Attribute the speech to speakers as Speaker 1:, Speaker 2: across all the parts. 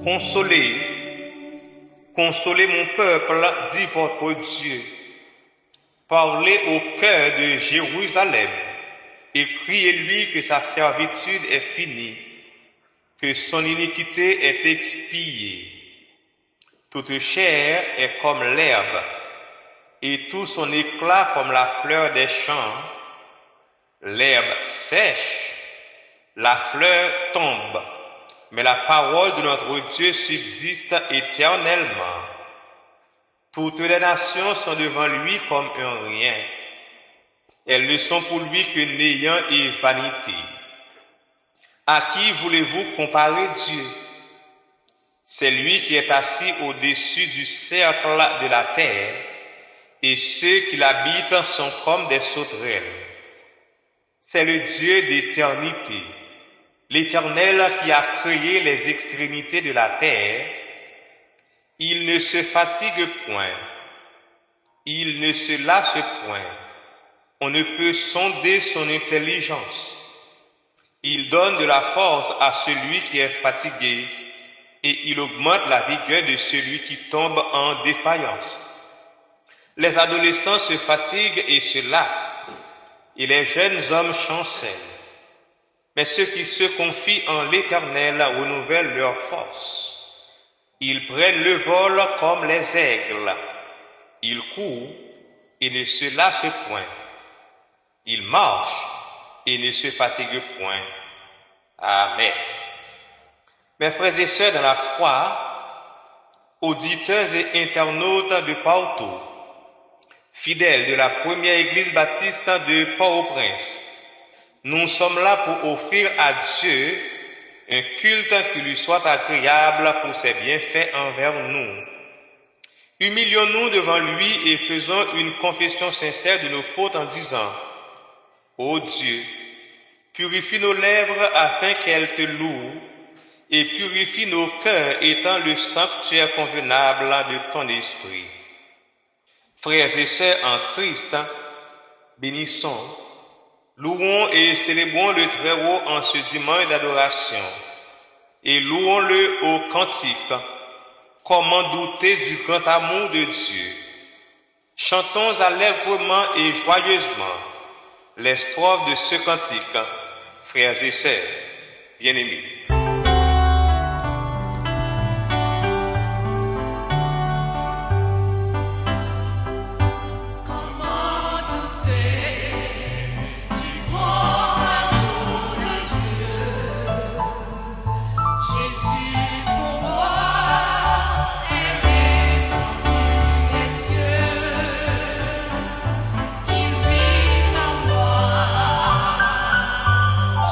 Speaker 1: Consolez, consolez mon peuple, dit votre Dieu. Parlez au cœur de Jérusalem et criez-lui que sa servitude est finie, que son iniquité est expiée. Toute chair est comme l'herbe, et tout son éclat comme la fleur des champs. L'herbe sèche, la fleur tombe, mais la parole de notre Dieu subsiste éternellement. Toutes les nations sont devant lui comme un rien. Elles ne sont pour lui que néant et vanité. À qui voulez-vous comparer Dieu? C'est lui qui est assis au-dessus du cercle de la terre, et ceux qui l'habitent sont comme des sauterelles. C'est le Dieu d'éternité, l'Éternel qui a créé les extrémités de la terre. Il ne se fatigue point, il ne se lasse point. On ne peut sonder son intelligence. Il donne de la force à celui qui est fatigué, et il augmente la vigueur de celui qui tombe en défaillance. Les adolescents se fatiguent et se lassent, et les jeunes hommes chancellent. Mais ceux qui se confient en l'Éternel renouvellent leur force. Ils prennent le vol comme les aigles. Ils courent et ne se lassent point. Ils marchent et ne se fatiguent point. Amen. Mes frères et sœurs dans la foi, auditeurs et internautes de partout, fidèles de la première église baptiste de Port-au-Prince, nous sommes là pour offrir à Dieu un culte qui lui soit agréable pour ses bienfaits envers nous. Humilions-nous devant lui et faisons une confession sincère de nos fautes en disant: Ô Dieu, purifie nos lèvres afin qu'elles te louent, et purifie nos cœurs étant le sanctuaire convenable de ton esprit. Frères et sœurs en Christ, bénissons, louons et célébrons le Très-Haut en ce dimanche d'adoration, et louons-le au cantique. Comment douter du grand amour de Dieu? Chantons allègrement et joyeusement les strophes de ce cantique, frères et sœurs bien-aimés.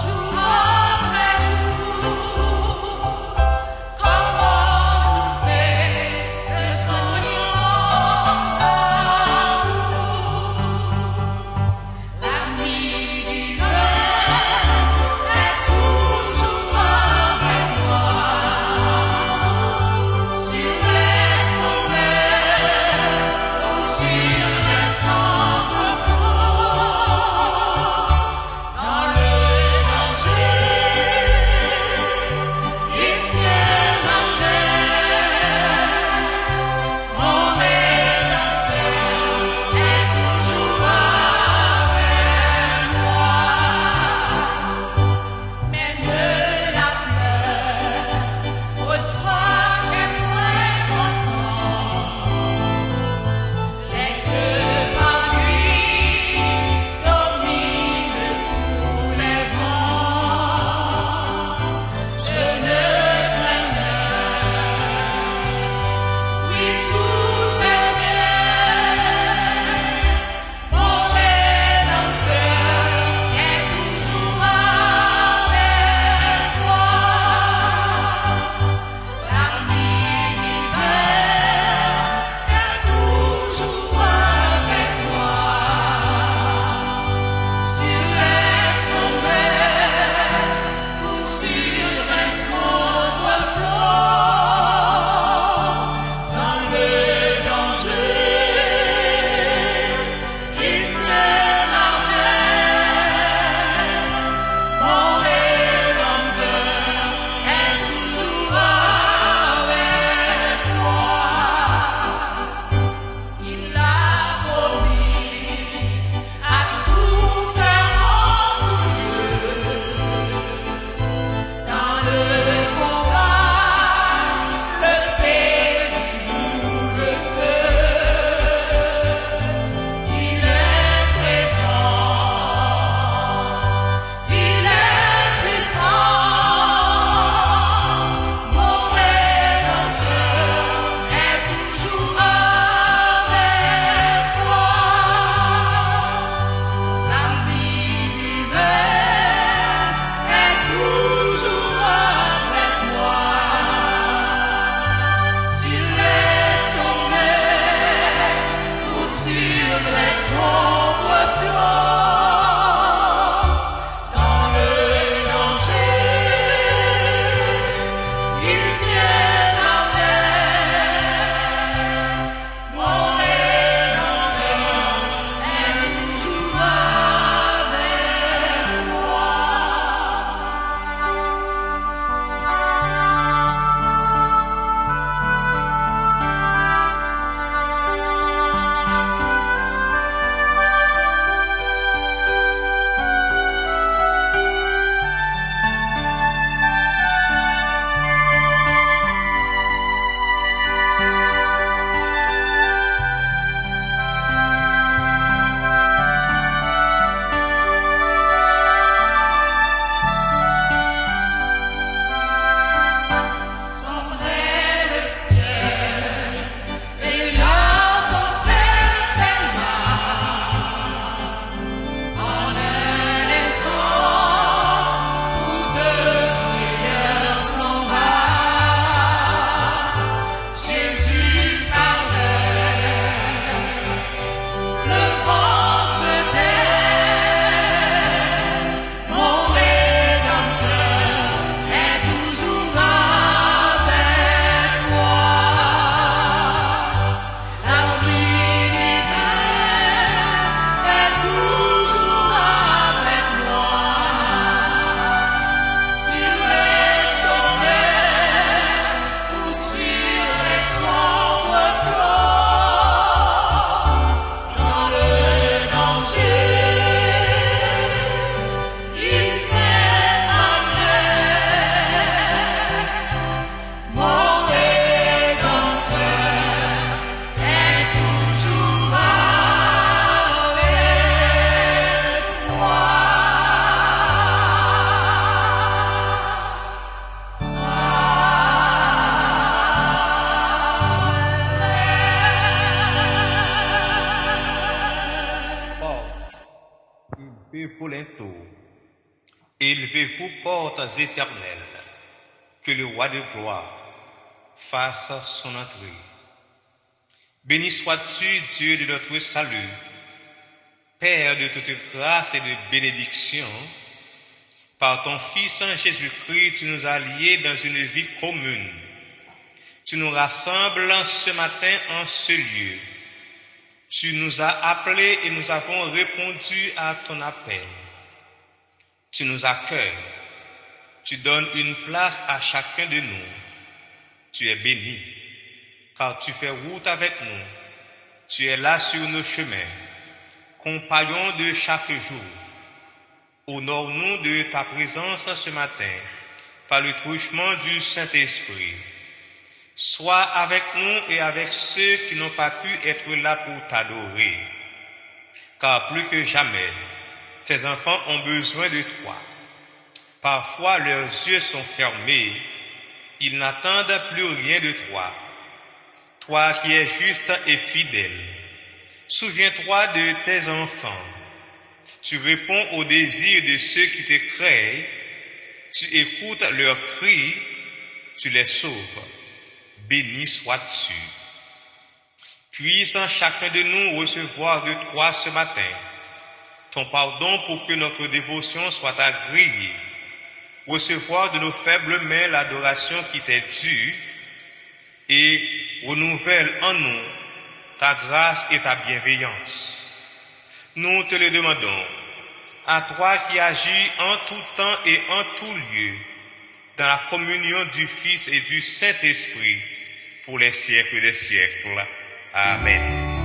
Speaker 2: Jour après jour,
Speaker 1: peuple linteau. Élevez-vous portes éternelles, que le roi de gloire fasse son entrée. Béni sois-tu, Dieu de notre salut, Père de toute grâce et de bénédiction. Par ton Fils Jésus-Christ, tu nous as liés dans une vie commune. Tu nous rassembles ce matin en ce lieu. Tu nous as appelés et nous avons répondu à ton appel. Tu nous accueilles. Tu donnes une place à chacun de nous. Tu es béni, car tu fais route avec nous. Tu es là sur nos chemins, compagnon de chaque jour. Honore-nous de ta présence ce matin par le truchement du Saint-Esprit. Sois avec nous et avec ceux qui n'ont pas pu être là pour t'adorer. Car plus que jamais, tes enfants ont besoin de toi. Parfois leurs yeux sont fermés, ils n'attendent plus rien de toi. Toi qui es juste et fidèle, souviens-toi de tes enfants. Tu réponds aux désirs de ceux qui te craignent, tu écoutes leurs cris, tu les sauves. Béni sois-tu. Puisse chacun de nous recevoir de toi ce matin ton pardon pour que notre dévotion soit agréée, recevoir de nos faibles mains l'adoration qui t'est due et renouvelle en nous ta grâce et ta bienveillance. Nous te le demandons, à toi qui agis en tout temps et en tout lieu, dans la communion du Fils et du Saint-Esprit, pour les siècles des siècles. Amen.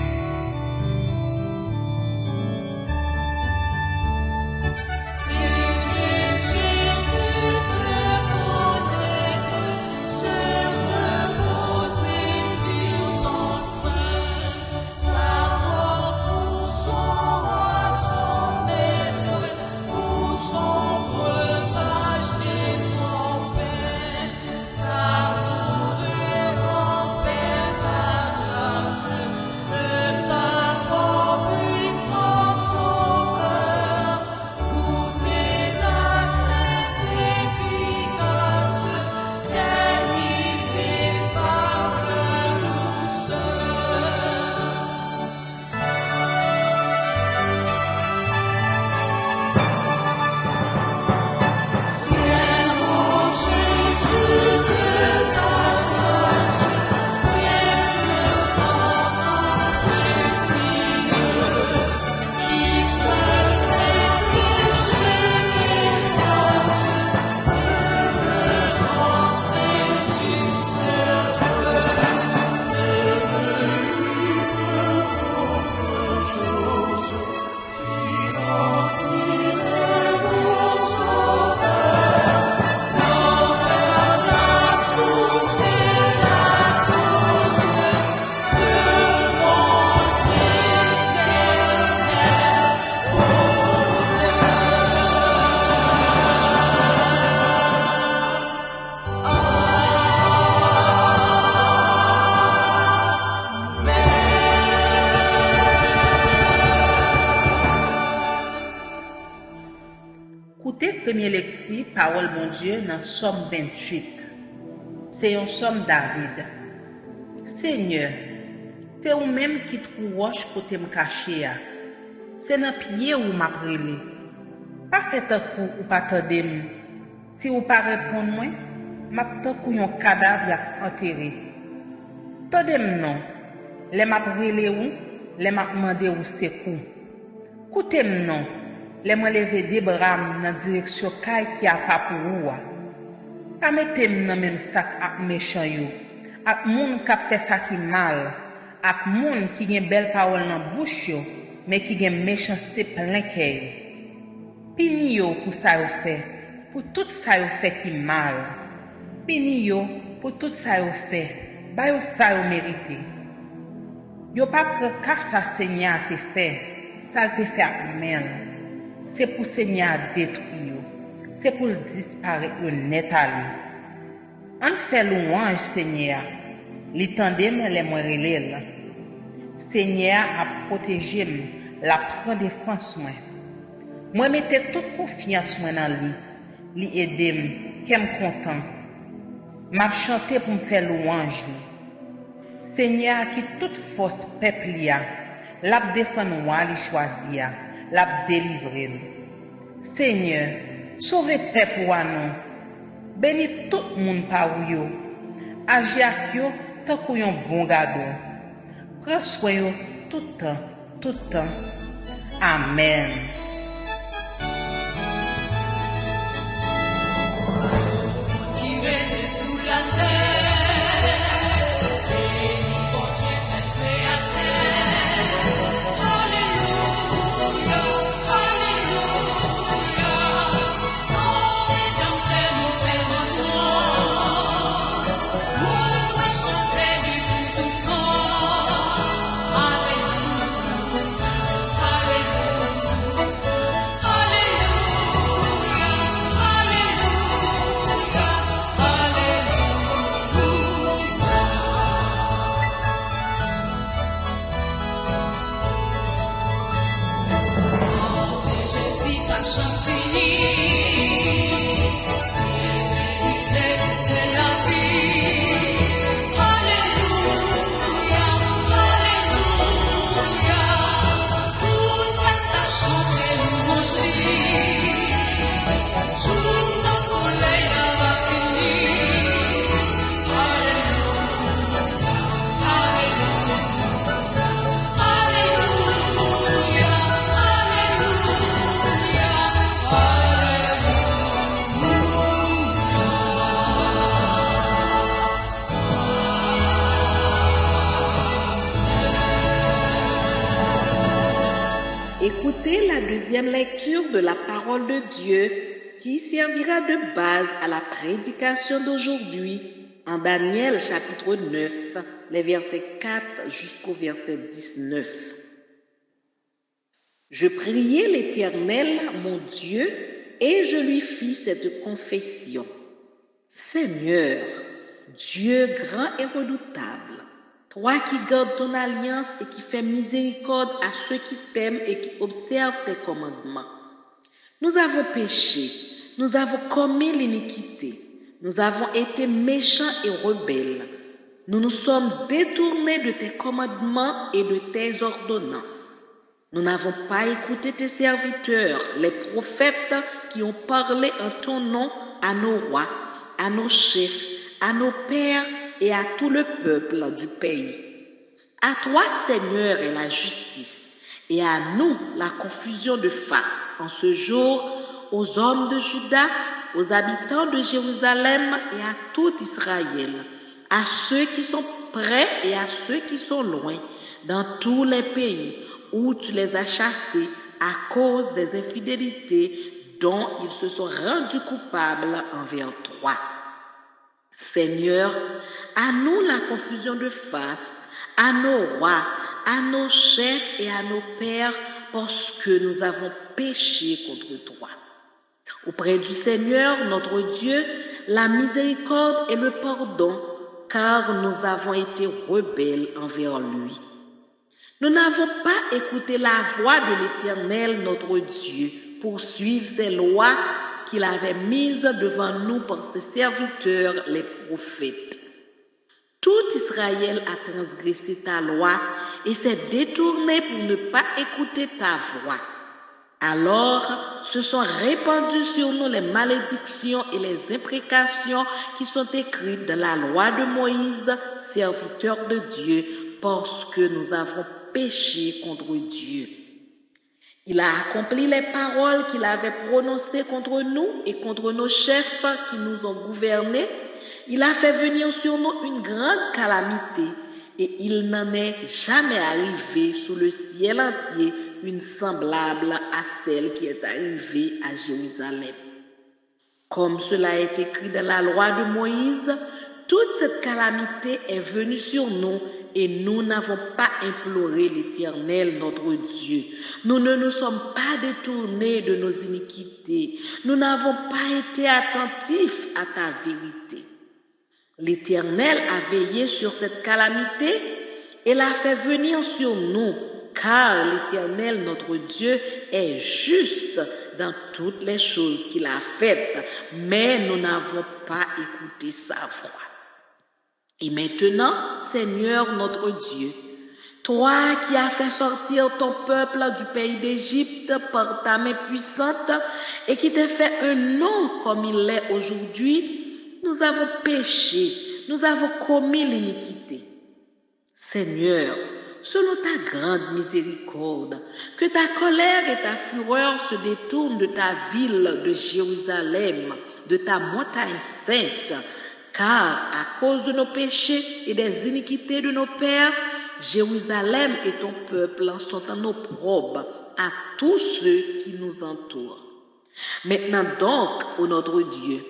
Speaker 2: Premier lecture, parole bon Dieu, dans Somme 28. C'est un Somme David. Seigneur, c'est ou même qui te roche côté me cacher. C'est dans pied ou m'a prélé. Pas fait un coup ou pas tendez. Si ou pas répondre moi, m'a tant coup un cadavre enterré. Tendez non. Les m'a prélé ou, les m'a demandé ou c'est coup. Coutez non. Les moi lever des bras dans direction kay qui a pas pour ou. Pas mettez dans même sac ak méchant yo. Ak moun k'ap fait ça qui mal. Ak moun qui gen belle parole dans bouche yo, mais qui gen méchanceté plein cœur. Pini yo pour ça yo fait, pour tout ça yo fait qui mal. Pini yo pour tout ça yo fait, ba yo ça yo mérité. Yo pas prend car ça Seigneur te fait, ça te fait ak men. C'est pour Seigneur détruire, c'est pour disparaître le net à lui. On fait louange Seigneur, l'étendem les moi relève. Seigneur a protégé, la prend défense moi. Moi mettais toute confiance moi dans lui. Li aidem, qu'aime content. M'a chanté pour me faire louange. Seigneur qui toute force peuple a, l'a défendre moi li choisi a, l'a délivrer. Seigneur, sauvez peuple à nous. Bénis tout le monde par ou yo. Agis ak yo tant qu'on yon bon gado. Prends soin yo tout temps, tout temps. Amen.
Speaker 3: Qui était sous la terre, béni bon Dieu saint créateur. Alléluia, alléluia. Mon Rédempteur, mon témoin, on doit chanter lui pour tout temps. Alléluia, alléluia, alléluia, Jésus par chant fini, c'est vérité, c'est la vie. Alléluia, alléluia, toute la chanter louange lui. Jour de soleil va finir. Alléluia, alléluia, alléluia,
Speaker 4: Écoutez la deuxième lecture de la parole de Dieu qui servira de base à la prédication d'aujourd'hui en Daniel chapitre 9, les versets 4 jusqu'au verset 19. Je priai l'Éternel, mon Dieu, et je lui fis cette confession. Seigneur, Dieu grand et redoutable, toi qui gardes ton alliance et qui fais miséricorde à ceux qui t'aiment et qui observent tes commandements. Nous avons péché, nous avons commis l'iniquité, nous avons été méchants et rebelles. Nous nous sommes détournés de tes commandements et de tes ordonnances. Nous n'avons pas écouté tes serviteurs, les prophètes qui ont parlé en ton nom à nos rois, à nos chefs, à nos pères et à tout le peuple du pays. À toi, Seigneur, est la justice, et à nous la confusion de face en ce jour aux hommes de Juda, aux habitants de Jérusalem et à tout Israël, à ceux qui sont près et à ceux qui sont loin, dans tous les pays où tu les as chassés à cause des infidélités dont ils se sont rendus coupables envers toi. Seigneur, à nous la confusion de face, à nos rois, à nos chefs et à nos pères, parce que nous avons péché contre toi. Auprès du Seigneur, notre Dieu, la miséricorde et le pardon, car nous avons été rebelles envers lui. Nous n'avons pas écouté la voix de l'Éternel, notre Dieu, pour suivre ses lois qu'il avait mises devant nous par ses serviteurs, les prophètes. Tout Israël a transgressé ta loi et s'est détourné pour ne pas écouter ta voix. Alors se sont répandues sur nous les malédictions et les imprécations qui sont écrites dans la loi de Moïse, serviteur de Dieu, parce que nous avons péché contre Dieu. Il a accompli les paroles qu'il avait prononcées contre nous et contre nos chefs qui nous ont gouvernés. Il a fait venir sur nous une grande calamité et il n'en est jamais arrivé sous le ciel entier une semblable à celle qui est arrivée à Jérusalem. Comme cela est écrit dans la loi de Moïse, toute cette calamité est venue sur nous et nous n'avons pas imploré l'Éternel, notre Dieu. Nous ne nous sommes pas détournés de nos iniquités. Nous n'avons pas été attentifs à ta vérité. L'Éternel a veillé sur cette calamité et l'a fait venir sur nous, car l'Éternel, notre Dieu, est juste dans toutes les choses qu'il a faites, mais nous n'avons pas écouté sa voix. Et maintenant, Seigneur notre Dieu, toi qui as fait sortir ton peuple du pays d'Égypte par ta main puissante et qui t'as fait un nom comme il l'est aujourd'hui, nous avons péché, nous avons commis l'iniquité. Seigneur, selon ta grande miséricorde, que ta colère et ta fureur se détournent de ta ville de Jérusalem, de ta montagne sainte, car à cause de nos péchés et des iniquités de nos pères, Jérusalem et ton peuple sont en opprobre à tous ceux qui nous entourent. Maintenant donc, ô notre Dieu,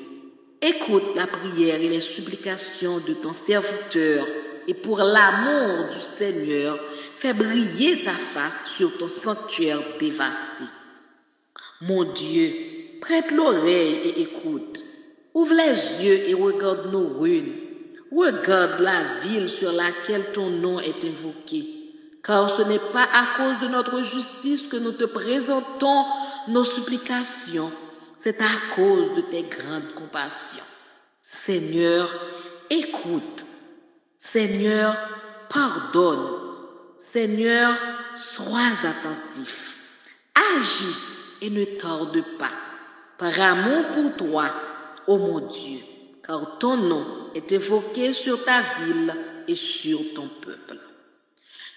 Speaker 4: écoute la prière et les supplications de ton serviteur, et pour l'amour du Seigneur, fais briller ta face sur ton sanctuaire dévasté. Mon Dieu, prête l'oreille et écoute. Ouvre les yeux et regarde nos ruines. Regarde la ville sur laquelle ton nom est invoqué. Car ce n'est pas à cause de notre justice que nous te présentons nos supplications. C'est à cause de tes grandes compassions. Seigneur, écoute. Seigneur, pardonne. Seigneur, sois attentif. Agis et ne tarde pas. Par amour pour toi, ô mon Dieu, car ton nom est évoqué sur ta ville et sur ton peuple.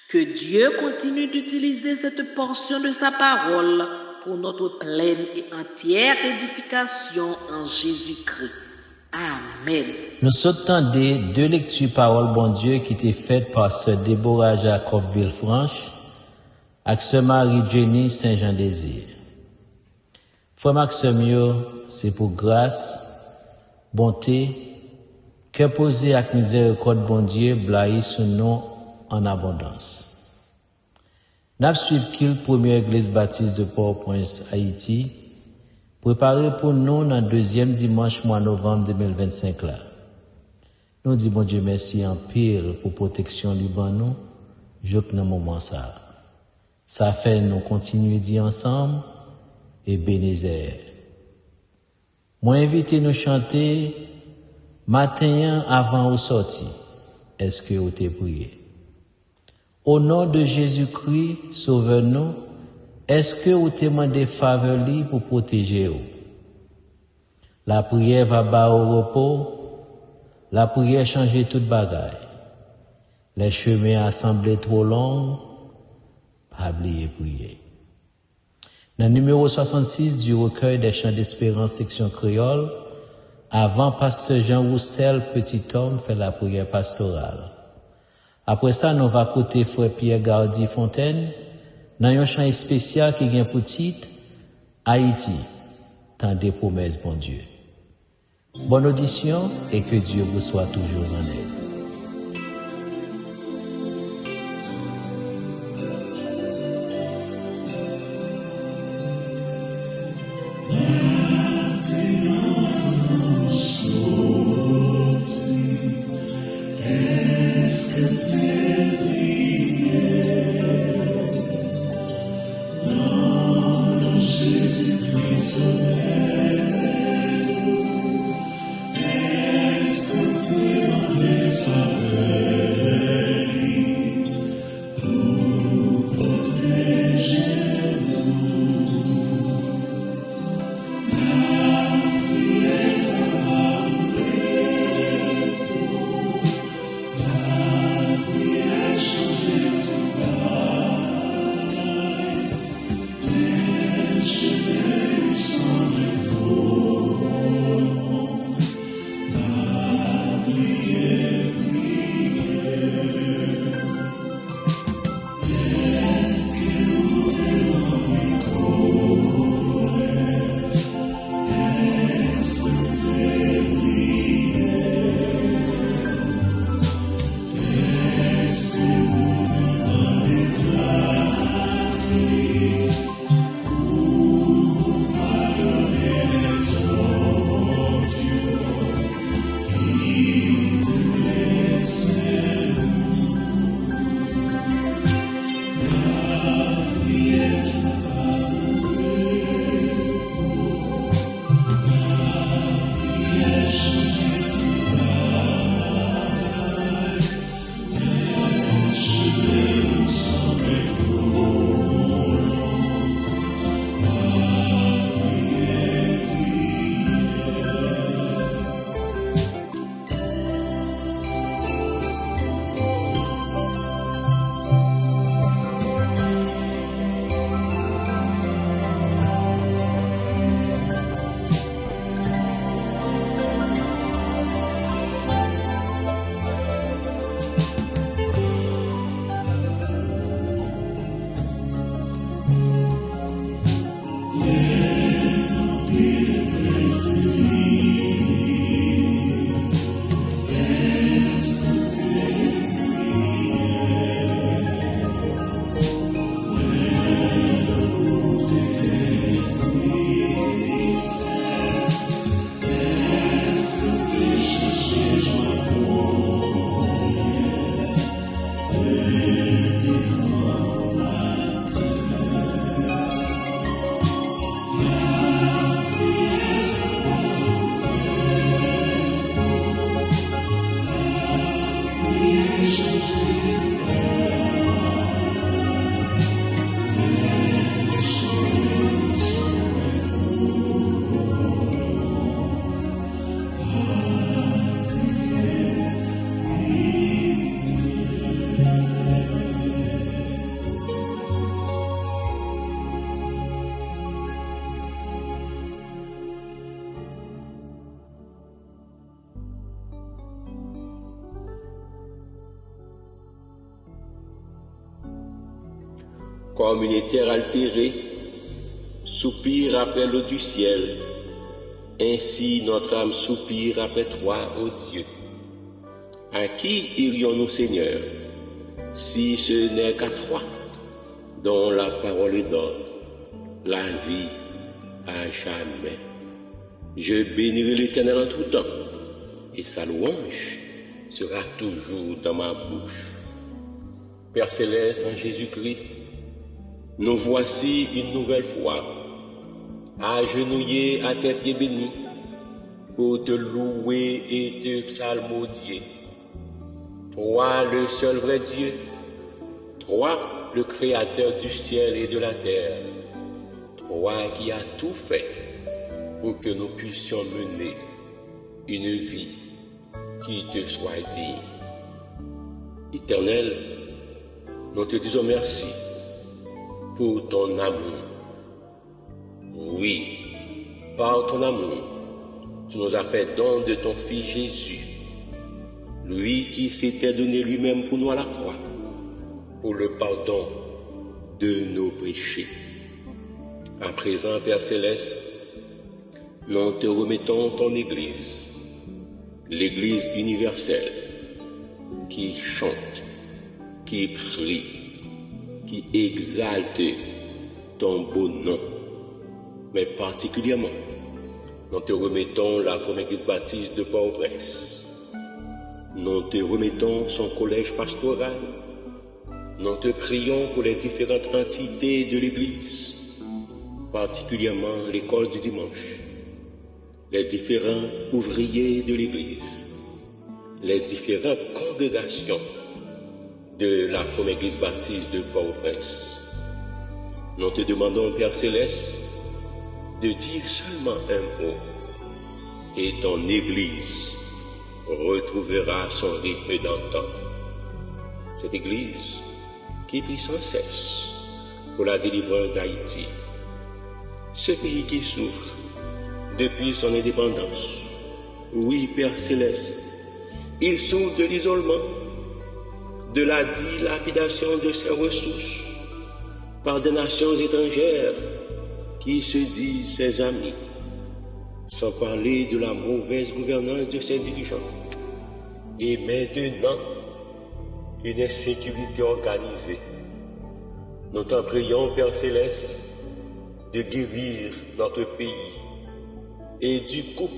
Speaker 4: Que Dieu continue d'utiliser cette portion de sa parole pour notre pleine et entière édification en Jésus-Christ. Amen.
Speaker 5: Nous sommes des deux lectures parole bon Dieu qui étaient faites par Sœur Déborah Jacob Villefranche avec Sœur Marie Jenny Saint-Jean-Désir. Frère Maxime, c'est pour grâce, bonté, que posé avec miséricorde bon Dieu, blaye sous nom en abondance. Nous suivons qu'il première église baptiste de Port-au-Prince, Haïti, préparé pour nous dans le deuxième dimanche mois novembre 2025 là. Nous disons bon Dieu merci en pile pour protection Liban jusqu'à ce moment ça. Ça fait nous continuer d'y ensemble et bénézer. Moi invité nous chanter matin avant au sorti. Est-ce que vous t'es prié? Au nom de Jésus-Christ, sauveur-nous, est-ce que vous t'es demandé faveur pour protéger vous? La prière va bas au repos. La prière change toute bagaille. Les chemins assemblés trop longs, pas oublier prier. Dans le numéro 66 du recueil des chants d'espérance section créole, avant pasteur Jean Roussel, petit homme, fait la prière pastorale. Après ça, nous va côté frère Pierre Gardi Fontaine, dans un chant spécial qui vient pour titre Haïti, tant des promesses, bon Dieu. Bonne audition et que Dieu vous soit toujours en aide.
Speaker 3: Son
Speaker 6: comme une terre altérée, soupire après l'eau du ciel. Ainsi notre âme soupire après toi, ô Dieu. À qui irions-nous, Seigneur, si ce n'est qu'à toi, dont la parole donne la vie à jamais? Je bénirai l'Éternel en tout temps, et sa louange sera toujours dans ma bouche. Père céleste, en Jésus-Christ, nous voici une nouvelle fois, agenouillés à tes pieds bénis, pour te louer et te psalmodier. Toi, le seul vrai Dieu, toi, le Créateur du ciel et de la terre, toi qui as tout fait pour que nous puissions mener une vie qui te soit digne. Éternel, nous te disons merci pour ton amour. Oui, par ton amour, tu nous as fait don de ton Fils Jésus, lui qui s'était donné lui-même pour nous à la croix, pour le pardon de nos péchés. À présent, Père Céleste, nous te remettons ton Église, l'Église universelle, qui chante, qui prie, qui exalte ton beau nom. Mais particulièrement, nous te remettons la première Église baptiste de Port-au-Prince. Nous te remettons son collège pastoral. Nous te prions pour les différentes entités de l'Église, particulièrement l'école du dimanche, les différents ouvriers de l'Église, les différentes congrégations de la première Église baptiste de Port-au-Prince. Nous te demandons, Père Céleste, de dire seulement un mot, et ton Église retrouvera son rythme d'antan. Cette Église qui prie sans cesse pour la délivrance d'Haïti, ce pays qui souffre depuis son indépendance. Oui, Père Céleste, il souffre de l'isolement, de la dilapidation de ses ressources par des nations étrangères qui se disent ses amis, sans parler de la mauvaise gouvernance de ses dirigeants. Et maintenant, une insécurité organisée. Nous t'en prions, Père Céleste, de guérir notre pays et du coup,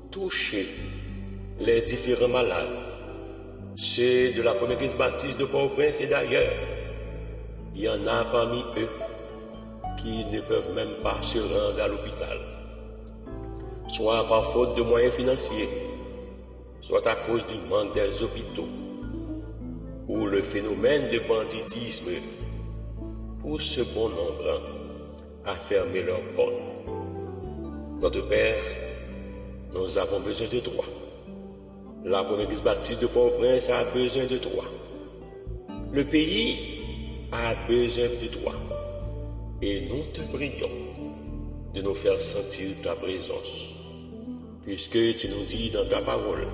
Speaker 6: toucher les différents malades, ceux de la première Église baptiste de Port-au-Prince et d'ailleurs. Il y en a parmi eux qui ne peuvent même pas se rendre à l'hôpital, soit par faute de moyens financiers, soit à cause du manque des hôpitaux, ou le phénomène de banditisme pousse ce bon nombre à fermer leurs portes. Notre Père, nous avons besoin de toi. La première Église baptiste de Port-au-Prince a besoin de toi. Le pays a besoin de toi. Et nous te prions de nous faire sentir ta présence, puisque tu nous dis dans ta parole,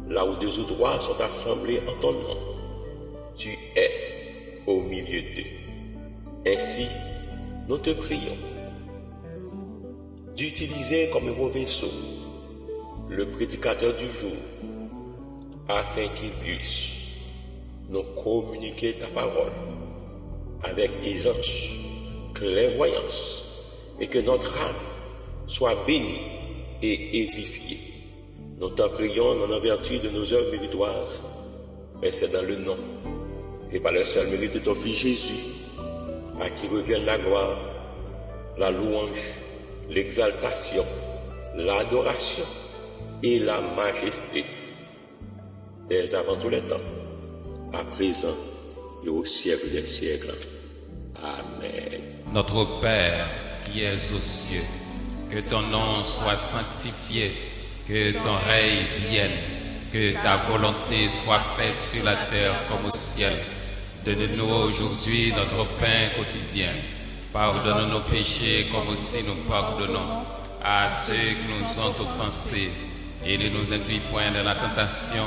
Speaker 6: là où 2 ou 3 sont assemblés en ton nom, tu es au milieu d'eux. Ainsi, nous te prions d'utiliser comme un vaisseau le prédicateur du jour, afin qu'il puisse nous communiquer ta parole avec aisance, clairvoyance, et que notre âme soit bénie et édifiée. Nous t'en prions en vertu de nos œuvres méritoires, mais c'est dans le nom et par le seul mérite de ton Fils Jésus, à qui reviennent la gloire, la louange, l'exaltation, l'adoration et la majesté, dès avant tous les temps, à présent et au siècle des siècles. Amen.
Speaker 7: Notre Père qui es aux cieux, que ton nom soit sanctifié, que ton règne vienne, que ta volonté soit faite sur la terre comme au ciel. Donne-nous aujourd'hui notre pain quotidien. Pardonne nos péchés comme aussi nous pardonnons à ceux qui nous ont offensés. Et ne nous induis point dans la tentation,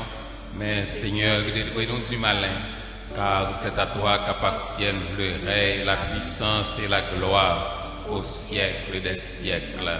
Speaker 7: mais Seigneur, délivre-nous du malin. car c'est à toi qu'appartiennent le règne, la puissance et la gloire au siècle des siècles.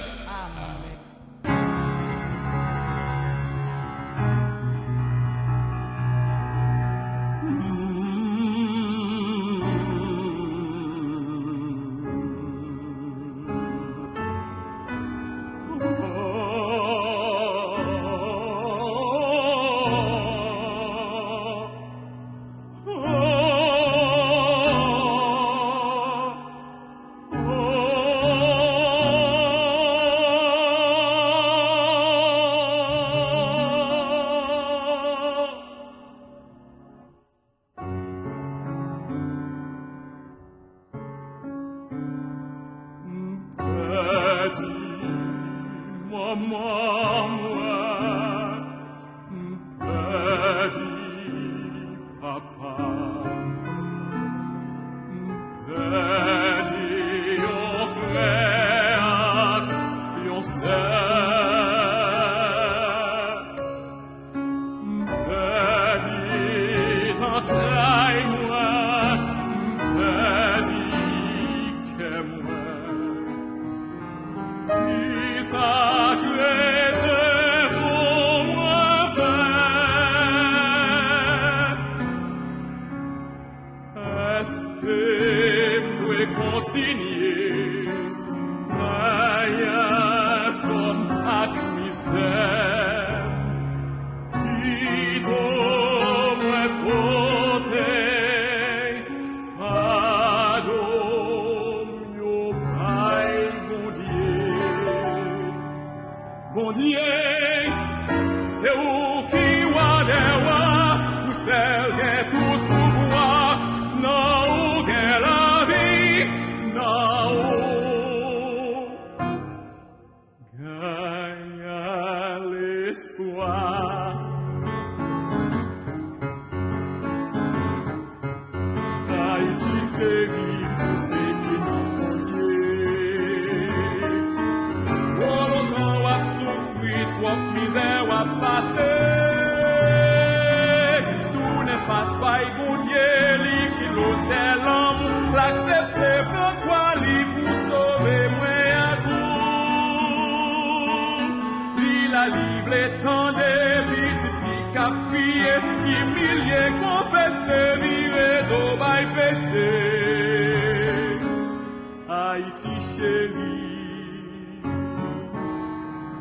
Speaker 8: Haïti chérie,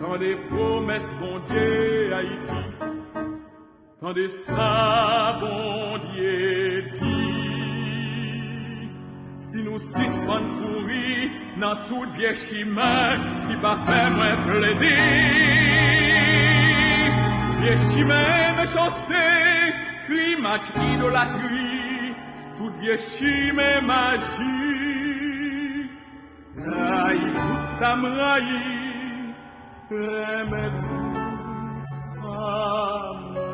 Speaker 8: tant des promesses, bon Dieu, Haïti, tant de ça, bon Dieu, dit. Si nous suspendons courir dans tout vieux chemin qui va faire moins plaisir, vieux chemin, méchanceté, crime, idolâtrie, tout vieux chemin, magie. Raï, tout ça me raï, remets tout ça me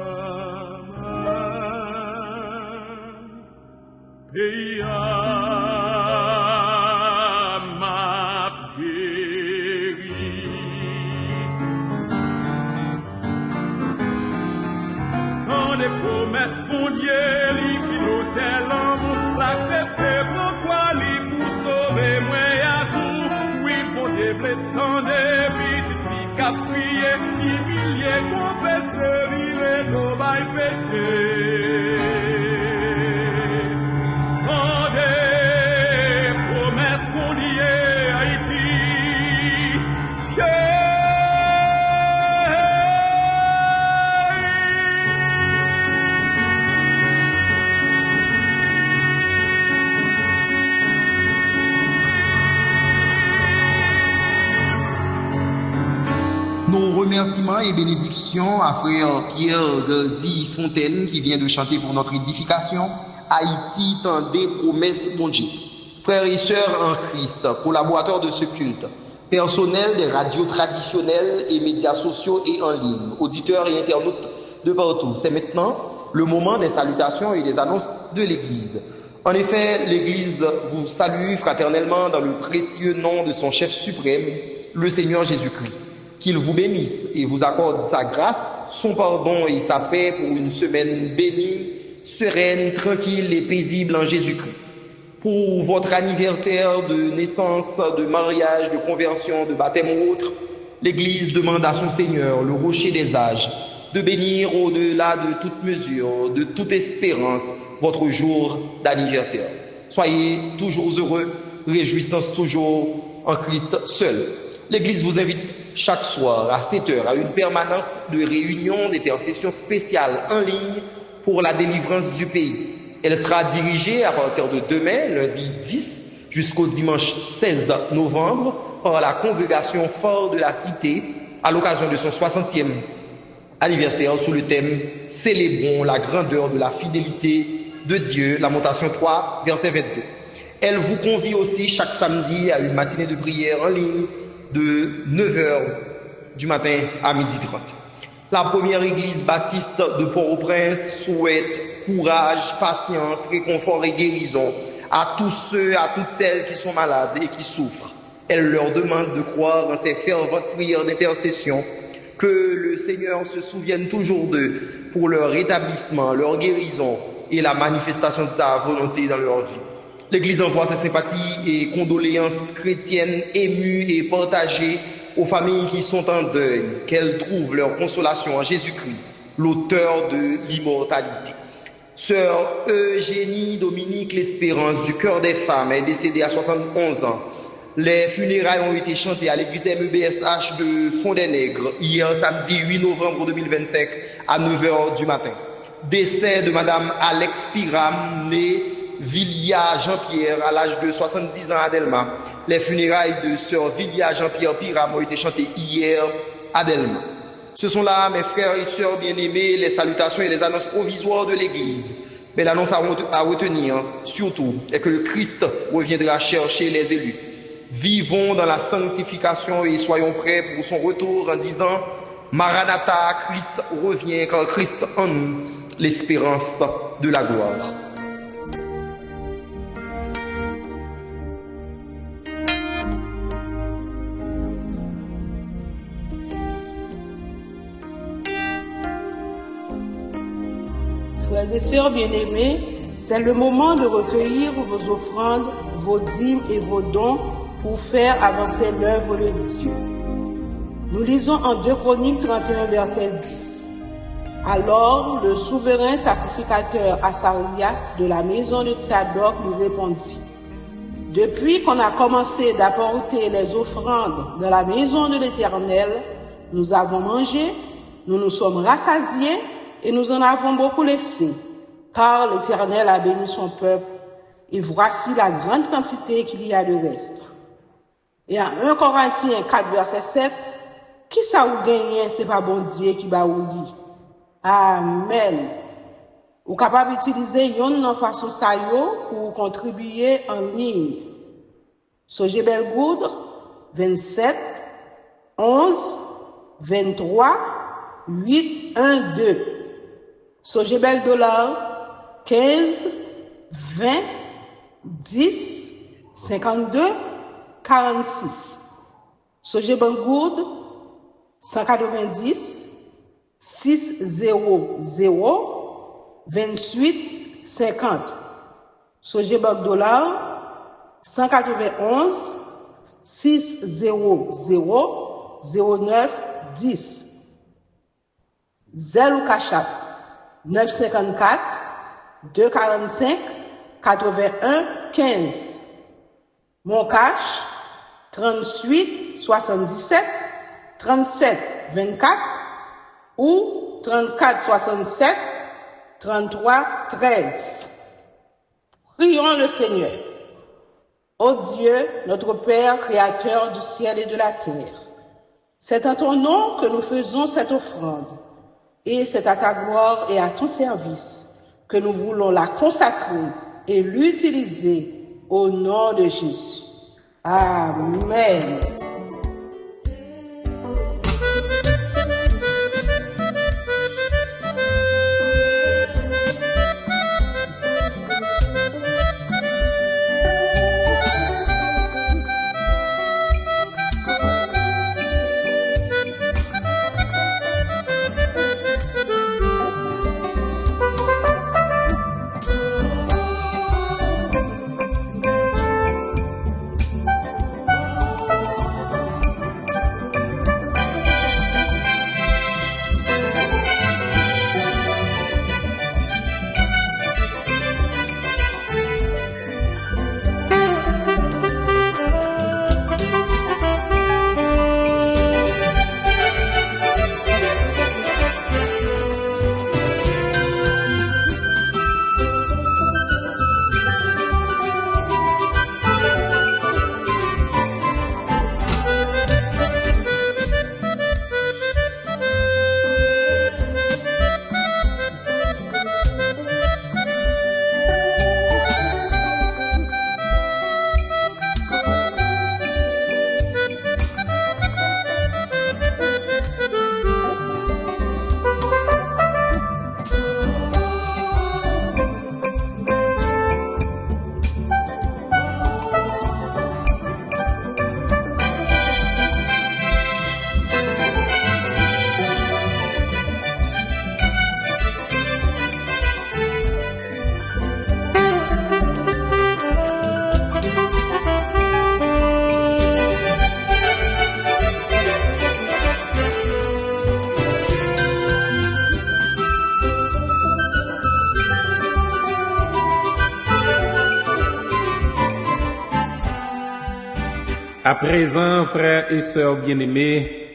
Speaker 8: pays m'a guéri. Tant de promesses, bon Dieu, li pilotait l'homme, l'accepter pourquoi li pour sauver moi. Le temps des petites filles qu'à prier, humilier, confesser, rire, nos bails péchés. Tant des promesses qu'on y est, Haïti,
Speaker 9: Nos remerciements et bénédictions à frère Pierre Gardi Fontaine qui vient de chanter pour notre édification. Haïti, tant des promesses, bon Dieu. Frères et sœurs en Christ, collaborateurs de ce culte, personnel des radios traditionnelles et médias sociaux et en ligne, auditeurs et internautes de partout. C'est maintenant le moment des salutations et des annonces de l'Église. En effet, l'Église vous salue fraternellement dans le précieux nom de son chef suprême, le Seigneur Jésus-Christ. Qu'il vous bénisse et vous accorde sa grâce, son pardon et sa paix pour une semaine bénie sereine, tranquille et paisible en Jésus-Christ. Pour votre anniversaire de naissance, de mariage, de conversion, de baptême ou autre, l'Église demande à son Seigneur, le rocher des âges, de bénir au-delà de toute mesure, de toute espérance, votre jour d'anniversaire. Soyez toujours heureux, réjouissance toujours en Christ seul. L'Église vous invite chaque soir à 7 heures à une permanence de réunion d'intercession spéciale en ligne pour la délivrance du pays. Elle sera dirigée à partir de demain, lundi 10, jusqu'au dimanche 16 novembre, par la congrégation Phare de la Cité, à l'occasion de son 60e anniversaire sous le thème « Célébrons la grandeur de la fidélité de Dieu », Lamentation 3, verset 22. Elle vous convie aussi chaque samedi à une matinée de prière en ligne de 9h du matin à 12h30. La première église baptiste de Port-au-Prince souhaite courage, patience, réconfort et guérison à tous ceux, à toutes celles qui sont malades et qui souffrent. Elle leur demande de croire en ces ferventes prières d'intercession, que le Seigneur se souvienne toujours d'eux pour leur rétablissement, leur guérison et la manifestation de sa volonté dans leur vie. L'Église envoie ses sympathies et condoléances chrétiennes émues et partagées aux familles qui sont en deuil, qu'elles trouvent leur consolation en Jésus-Christ, l'auteur de l'immortalité. Sœur Eugénie Dominique L'Espérance du Cœur des Femmes est décédée à 71 ans. Les funérailles ont été chantées à l'église MEBSH de Fond-des-Nègres hier samedi 8 novembre 2025 à 9h du matin. Décès de Madame Alex Piram, née Villia Jean-Pierre à l'âge de 70 ans à Delma. Les funérailles de sœur Villia Jean-Pierre Piram ont été chantées hier à Delma. Ce sont là, mes frères et sœurs bien-aimés, les salutations et les annonces provisoires de l'Église. Mais l'annonce à retenir, surtout, est que le Christ reviendra chercher les élus. Vivons dans la sanctification et soyons prêts pour son retour en disant « Maranatha, Christ revient, car Christ en nous, l'espérance de la gloire. »
Speaker 10: Frères et sœurs bien-aimés, c'est le moment de recueillir vos offrandes, vos dîmes et vos dons pour faire avancer l'œuvre de Dieu. Nous lisons en 2 Chroniques 31, verset 10. Alors le souverain sacrificateur Asaria de la maison de Tsadok lui répondit: Depuis qu'on a commencé d'apporter les offrandes dans la maison de l'Éternel, nous avons mangé, nous nous sommes rassasiés et nous en avons beaucoup laissé, car l'Éternel a béni son peuple, et voici la grande quantité qu'il y a de reste. Et en 1 Corinthiens 4, verset 7, qui ça ou gagne, c'est pas bon Dieu qui va ou dit. Amen. Ou capable d'utiliser yon façon ça yo pour contribuer en ligne. Soje Belgoudre, 27, 11, 23, 8, 1, 2. Soje Bel dollar, 15, 20, 10, 52, 46. Soje Bangourde, 190, 600, 28, 50. Soje Bank dollar, 191, 600, 09, 10. Zelle ou Cachap, 954, 245, 81, 15. Mon cash, 38, 77, 37, 24 ou 34, 67, 33, 13. Prions le Seigneur. Ô Dieu, notre Père, Créateur du ciel et de la terre, c'est en ton nom que nous faisons cette offrande, et c'est à ta gloire et à ton service que nous voulons la consacrer et l'utiliser au nom de Jésus. Amen.
Speaker 7: À présent, frères et sœurs bien-aimés,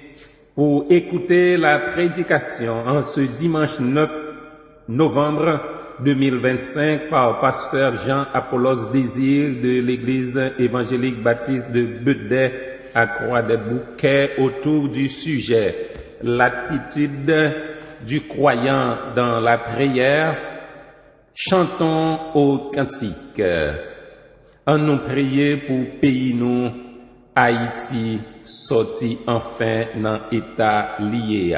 Speaker 7: pour écouter la prédication en ce dimanche 9 novembre 2025 par pasteur Jean-Apollos Désir de l'église évangélique baptiste de Bedey à Croix-des-Bouquets autour du sujet « L'attitude du croyant dans la prière », chantons au cantique. En nous prier pour pays nous, Haïti, sorti enfin dans état lié.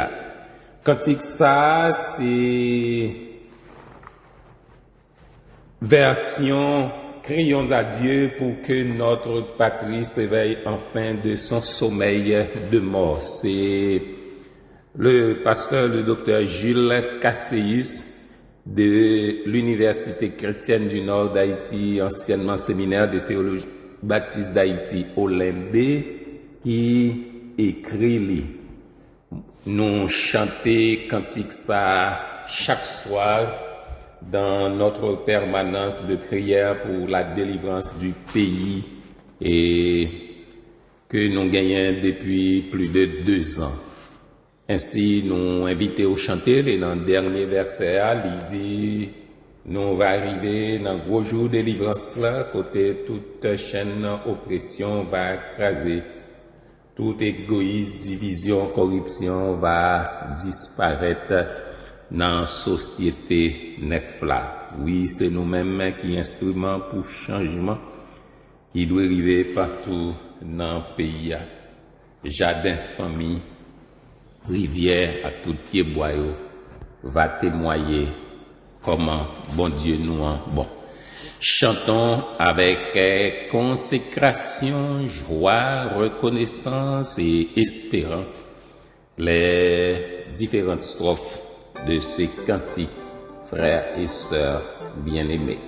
Speaker 7: Cantique ça, c'est version crions à Dieu pour que notre patrie s'éveille enfin de son sommeil de mort. C'est le pasteur, le docteur Jules Casséus de l'Université chrétienne du Nord d'Haïti, anciennement séminaire de théologie baptiste d'Haïti, Olymbe, qui écrit nous chanter cantique ça chaque soir dans notre permanence de prière pour la délivrance du pays et que nous gagnons depuis plus de 2 ans. Ainsi, nous invitons au chanter et dans le dernier verset, il dit, nous va arriver dans le gros jour de délivrance là, côté toute chaîne oppression va écraser. Tout égoïsme, division, corruption va disparaître dans la société neuf là. Oui, c'est nous-mêmes qui instruments pour changement qui doit arriver partout dans le pays. Jardin, famille, rivière à tout pied boyau va témoigner comment bon Dieu nous en bon. Chantons avec consécration, joie, reconnaissance et espérance les différentes strophes de ces cantiques, frères et sœurs bien-aimés.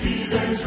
Speaker 3: Fidèle,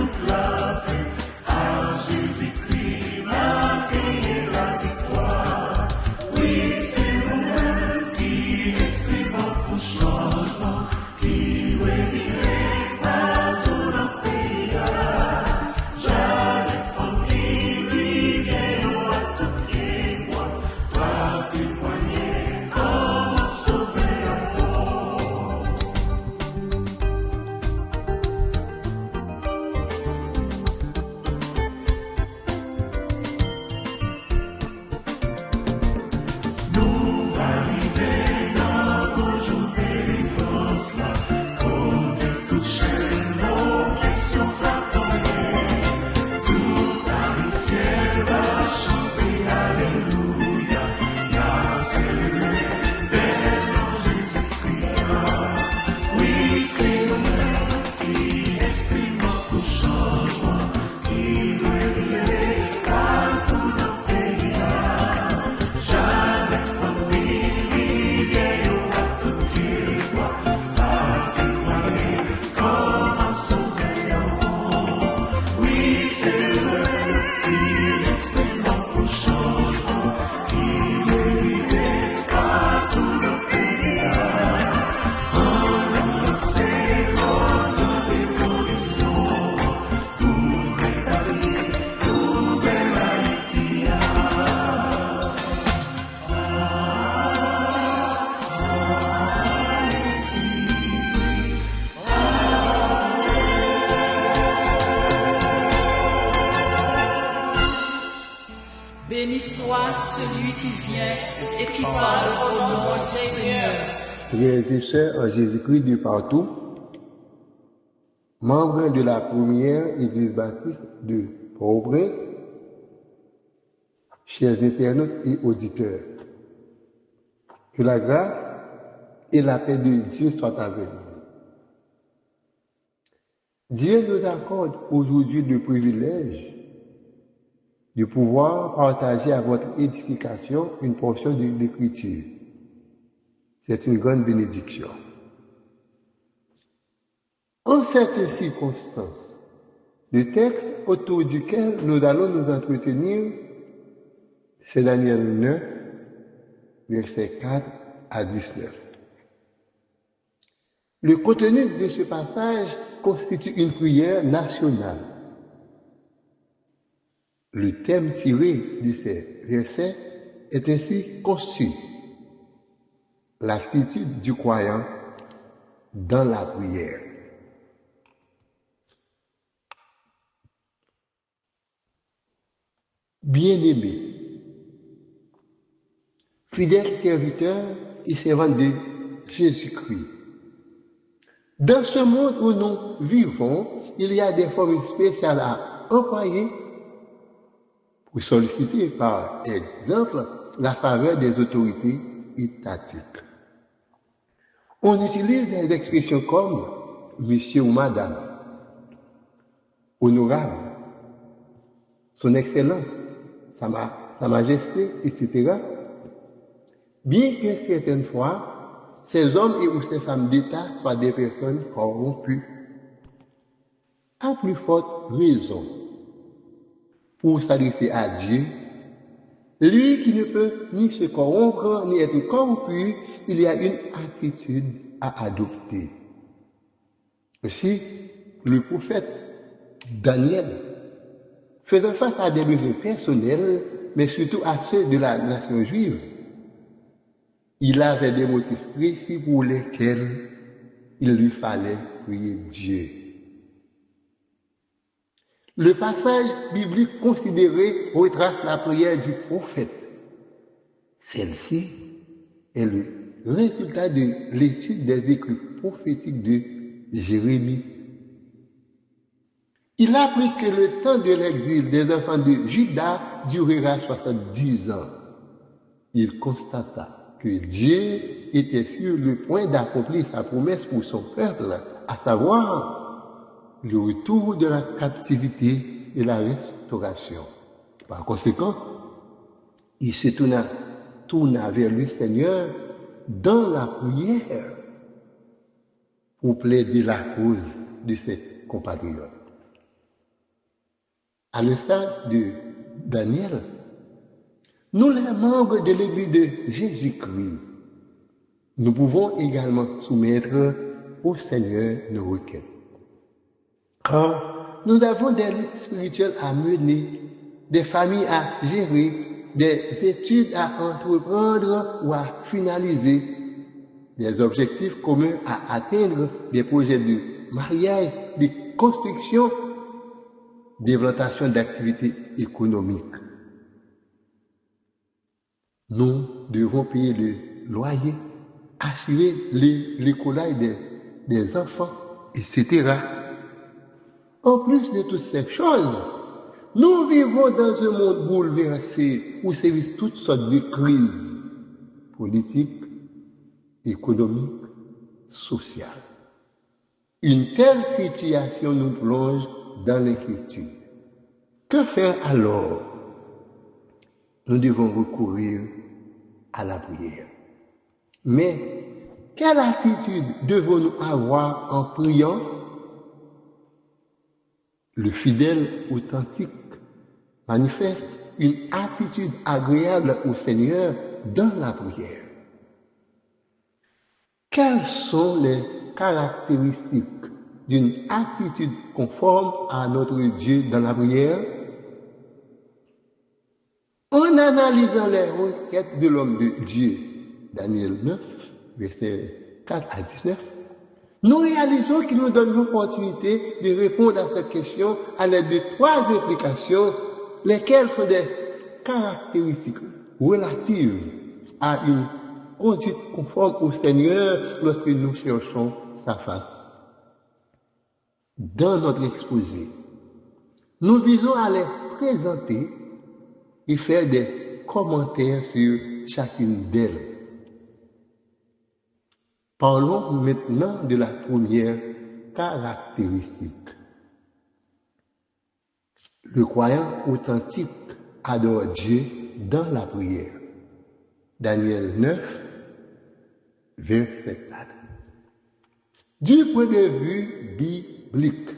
Speaker 3: Vois celui qui vient et qui parle au nom du Seigneur.
Speaker 11: Frères et sœurs en Jésus-Christ de partout, membres de la première Église baptiste de Port-au-Prince, chers internautes et auditeurs, que la grâce et la paix de Dieu soient avec vous. Dieu nous accorde aujourd'hui le privilège de pouvoir partager à votre édification une portion de l'Écriture. C'est une grande bénédiction. En cette circonstance, le texte autour duquel nous allons nous entretenir, c'est Daniel 9, versets 4 à 19. Le contenu de ce passage constitue une prière nationale. Le thème tiré de ces versets est ainsi conçu: l'attitude du croyant dans la prière. Bien-aimés, fidèles serviteurs et servantes de Jésus-Christ, dans ce monde où nous vivons, il y a des formes spéciales à employer pour solliciter, par exemple, la faveur des autorités étatiques. On utilise des expressions comme monsieur ou madame, honorable, son excellence, sa majesté, etc. Bien que certaines fois, ces hommes et ou ces femmes d'État soient des personnes corrompues. À plus forte raison, pour s'adresser à Dieu, lui qui ne peut ni se corrompre ni être corrompu, il y a une attitude à adopter. Aussi, le prophète Daniel, faisant face à des besoins personnels, mais surtout à ceux de la nation juive, il avait des motifs précis pour lesquels il lui fallait prier Dieu. Le passage biblique considéré retrace la prière du prophète. Celle-ci est le résultat de l'étude des écrits prophétiques de Jérémie. Il apprit que le temps de l'exil des enfants de Juda durera 70 ans. Il constata que Dieu était sur le point d'accomplir sa promesse pour son peuple, à savoir le retour de la captivité et la restauration. Par conséquent, il se tourna vers le Seigneur dans la prière pour plaider la cause de ses compatriotes. À l'instar de Daniel, nous, les membres de l'Église de Jésus-Christ, nous pouvons également soumettre au Seigneur nos requêtes. Car nous avons des luttes spirituelles à mener, des familles à gérer, des études à entreprendre ou à finaliser, des objectifs communs à atteindre, des projets de mariage, de construction, d'implantation d'activités économiques. Nous devons payer le loyer, assurer l'écolaire des enfants, etc. En plus de toutes ces choses, nous vivons dans un monde bouleversé où sévissent toutes sortes de crises politiques, économiques, sociales. Une telle situation nous plonge dans l'inquiétude. Que faire alors? Nous devons recourir à la prière. Mais quelle attitude devons-nous avoir en priant? Le fidèle authentique manifeste une attitude agréable au Seigneur dans la prière. Quelles sont les caractéristiques d'une attitude conforme à notre Dieu dans la prière? En analysant les requêtes de l'homme de Dieu, Daniel 9, versets 4 à 19, nous réalisons qu'il nous donne l'opportunité de répondre à cette question à l'aide de 3 implications, lesquelles sont des caractéristiques relative à une conduite conforme au Seigneur lorsque nous cherchons sa face. Dans notre exposé, nous visons à les présenter et faire des commentaires sur chacune d'elles. Parlons maintenant de la première caractéristique. Le croyant authentique adore Dieu dans la prière. Daniel 9, verset 4. Du point de vue biblique,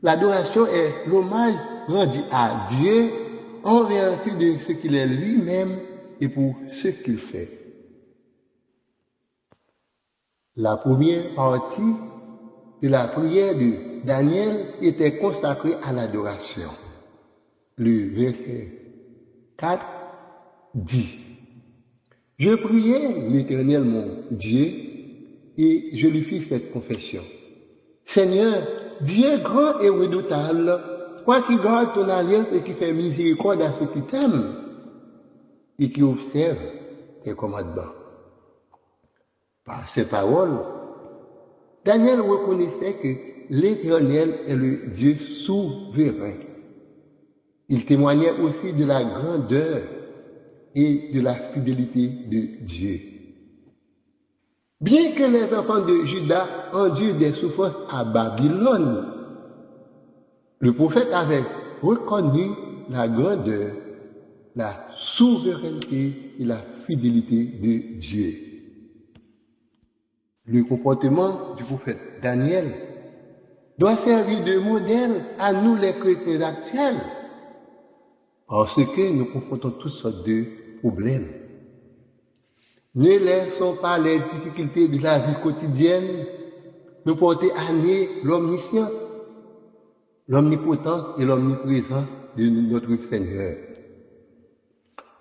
Speaker 11: l'adoration est l'hommage rendu à Dieu en vertu de ce qu'il est lui-même et pour ce qu'il fait. La première partie de la prière de Daniel était consacrée à l'adoration. Le verset 4 dit: « Je priai l'Éternel mon Dieu et je lui fis cette confession. Seigneur, Dieu grand et redoutable, toi qui gardes ton alliance et qui fais miséricorde à ceux qui t'aiment et qui observent tes commandements. » Par ces paroles, Daniel reconnaissait que l'Éternel est le Dieu souverain. Il témoignait aussi de la grandeur et de la fidélité de Dieu. Bien que les enfants de Juda endurent des souffrances à Babylone, le prophète avait reconnu la grandeur, la souveraineté et la fidélité de Dieu. Le comportement du prophète Daniel doit servir de modèle à nous les chrétiens actuels, parce que nous confrontons toutes sortes de problèmes. Ne laissons pas les difficultés de la vie quotidienne nous porter à nier l'omniscience, l'omnipotence et l'omniprésence de notre Seigneur.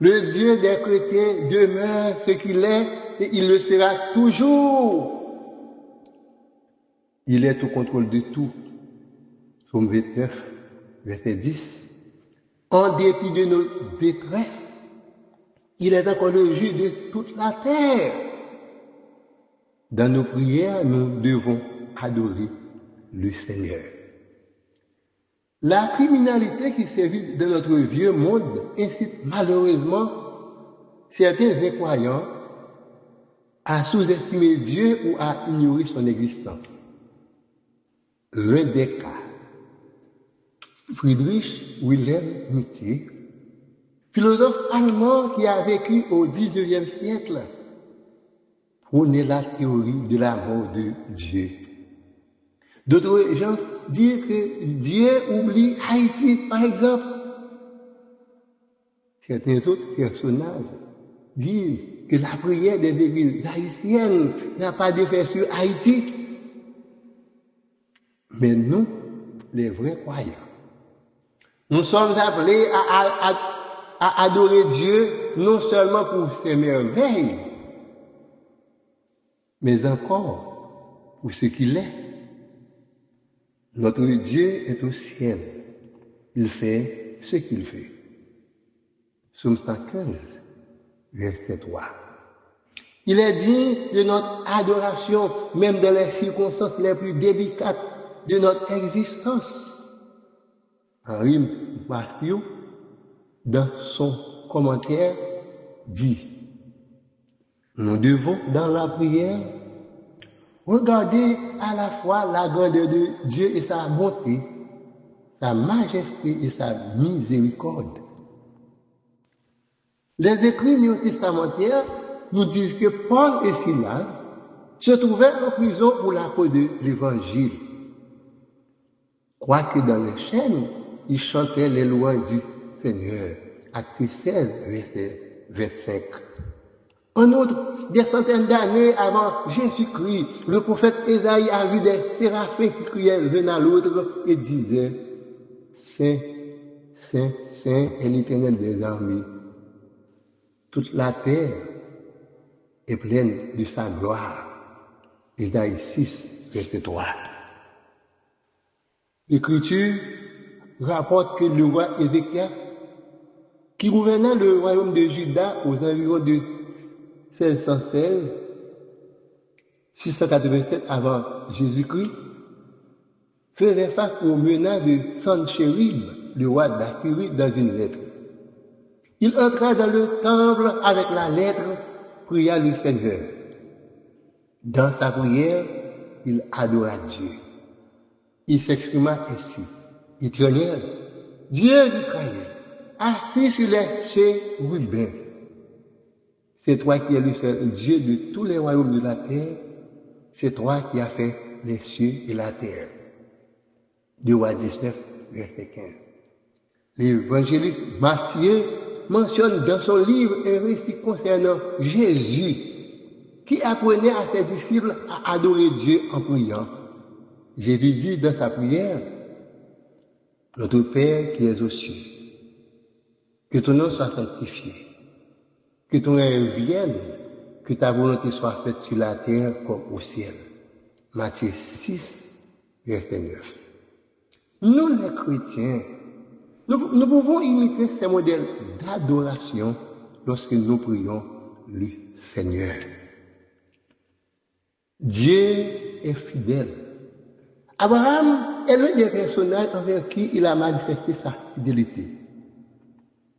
Speaker 11: Le Dieu des chrétiens demeure ce qu'il est et il le sera toujours. Il est au contrôle de tout. Psaume 29, verset 10. En dépit de nos détresses, il est encore le juge de toute la terre. Dans nos prières, nous devons adorer le Seigneur. La criminalité qui sévit dans notre vieux monde incite malheureusement certains incroyants à sous-estimer Dieu ou à ignorer son existence. L'un des cas, Friedrich Wilhelm Nietzsche, philosophe allemand qui a vécu au XIXe siècle, prônait la théorie de la mort de Dieu. D'autres gens disent que Dieu oublie Haïti, par exemple. Certains autres personnages disent que la prière des églises haïtiennes n'a pas d'effet sur Haïti. Mais nous, les vrais croyants, nous sommes appelés à adorer Dieu non seulement pour ses merveilles, mais encore pour ce qu'il est. Notre Dieu est au ciel. Il fait ce qu'il fait. Psaume 115, verset 3. Il est digne de notre adoration, même dans les circonstances les plus délicates de notre existence. Henri Matthew, dans son commentaire, dit: nous devons, dans la prière, regarder à la fois la grandeur de Dieu et sa bonté, sa majesté et sa miséricorde. Les écrits néo-testamentaires nous disent que Paul et Silas se trouvaient en prison pour la cause de l'Évangile. Quoique dans les chaînes, ils chantaient les louanges du Seigneur. Acte 16, verset 25. En outre, des centaines d'années avant Jésus-Christ, le prophète Ésaïe a vu des séraphins qui criaient l'un à l'autre et disaient: Saint, Saint, Saint est l'Éternel des armées. Toute la terre est pleine de sa gloire. Ésaïe 6, verset 3. L'Écriture rapporte que le roi Ézéchias, qui gouvernait le royaume de Juda aux environs de 1616, 687 avant Jésus-Christ, faisait face aux menaces de Sanchérib, le roi d'Assyrie, dans une lettre. Il entra dans le temple avec la lettre, pria le Seigneur. Dans sa prière, il adora Dieu. Il s'exprima ainsi: Éternel, Dieu d'Israël, assis sur les chérubins, c'est toi qui es le seul Dieu de tous les royaumes de la terre, c'est toi qui as fait les cieux et la terre. 2 Rois 19, verset 15. L'évangéliste Matthieu mentionne dans son livre un récit concernant Jésus, qui apprenait à ses disciples à adorer Dieu en priant. Jésus dit dans sa prière: Notre Père qui es aux cieux, que ton nom soit sanctifié, que ton règne vienne, que ta volonté soit faite sur la terre comme au ciel. Matthieu 6, verset 9. Nous, les chrétiens, nous pouvons imiter ces modèles d'adoration lorsque nous prions le Seigneur. Dieu est fidèle. Abraham est l'un des personnages envers qui il a manifesté sa fidélité.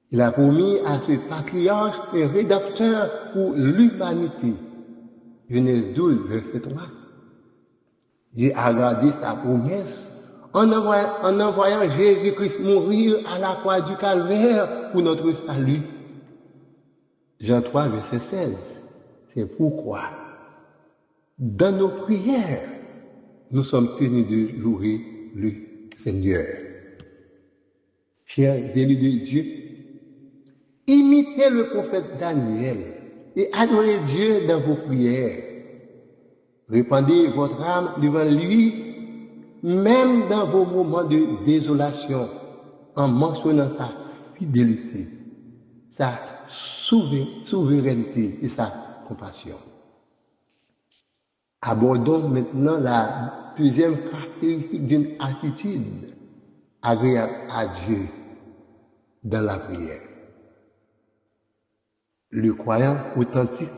Speaker 11: Il a promis à ce patriarche un rédempteur pour l'humanité. Genèse 12, verset 3. Dieu a gardé sa promesse en envoyant Jésus-Christ mourir à la croix du Calvaire pour notre salut. Jean 3, verset 16. C'est pourquoi, dans nos prières, nous sommes tenus de louer le Seigneur. Chers élus de Dieu, imitez le prophète Daniel et adorez Dieu dans vos prières. Répandez votre âme devant lui, même dans vos moments de désolation, en mentionnant sa fidélité, sa souveraineté et sa compassion. Abordons maintenant la deuxième caractéristique d'une attitude agréable à Dieu dans la prière. Le croyant authentique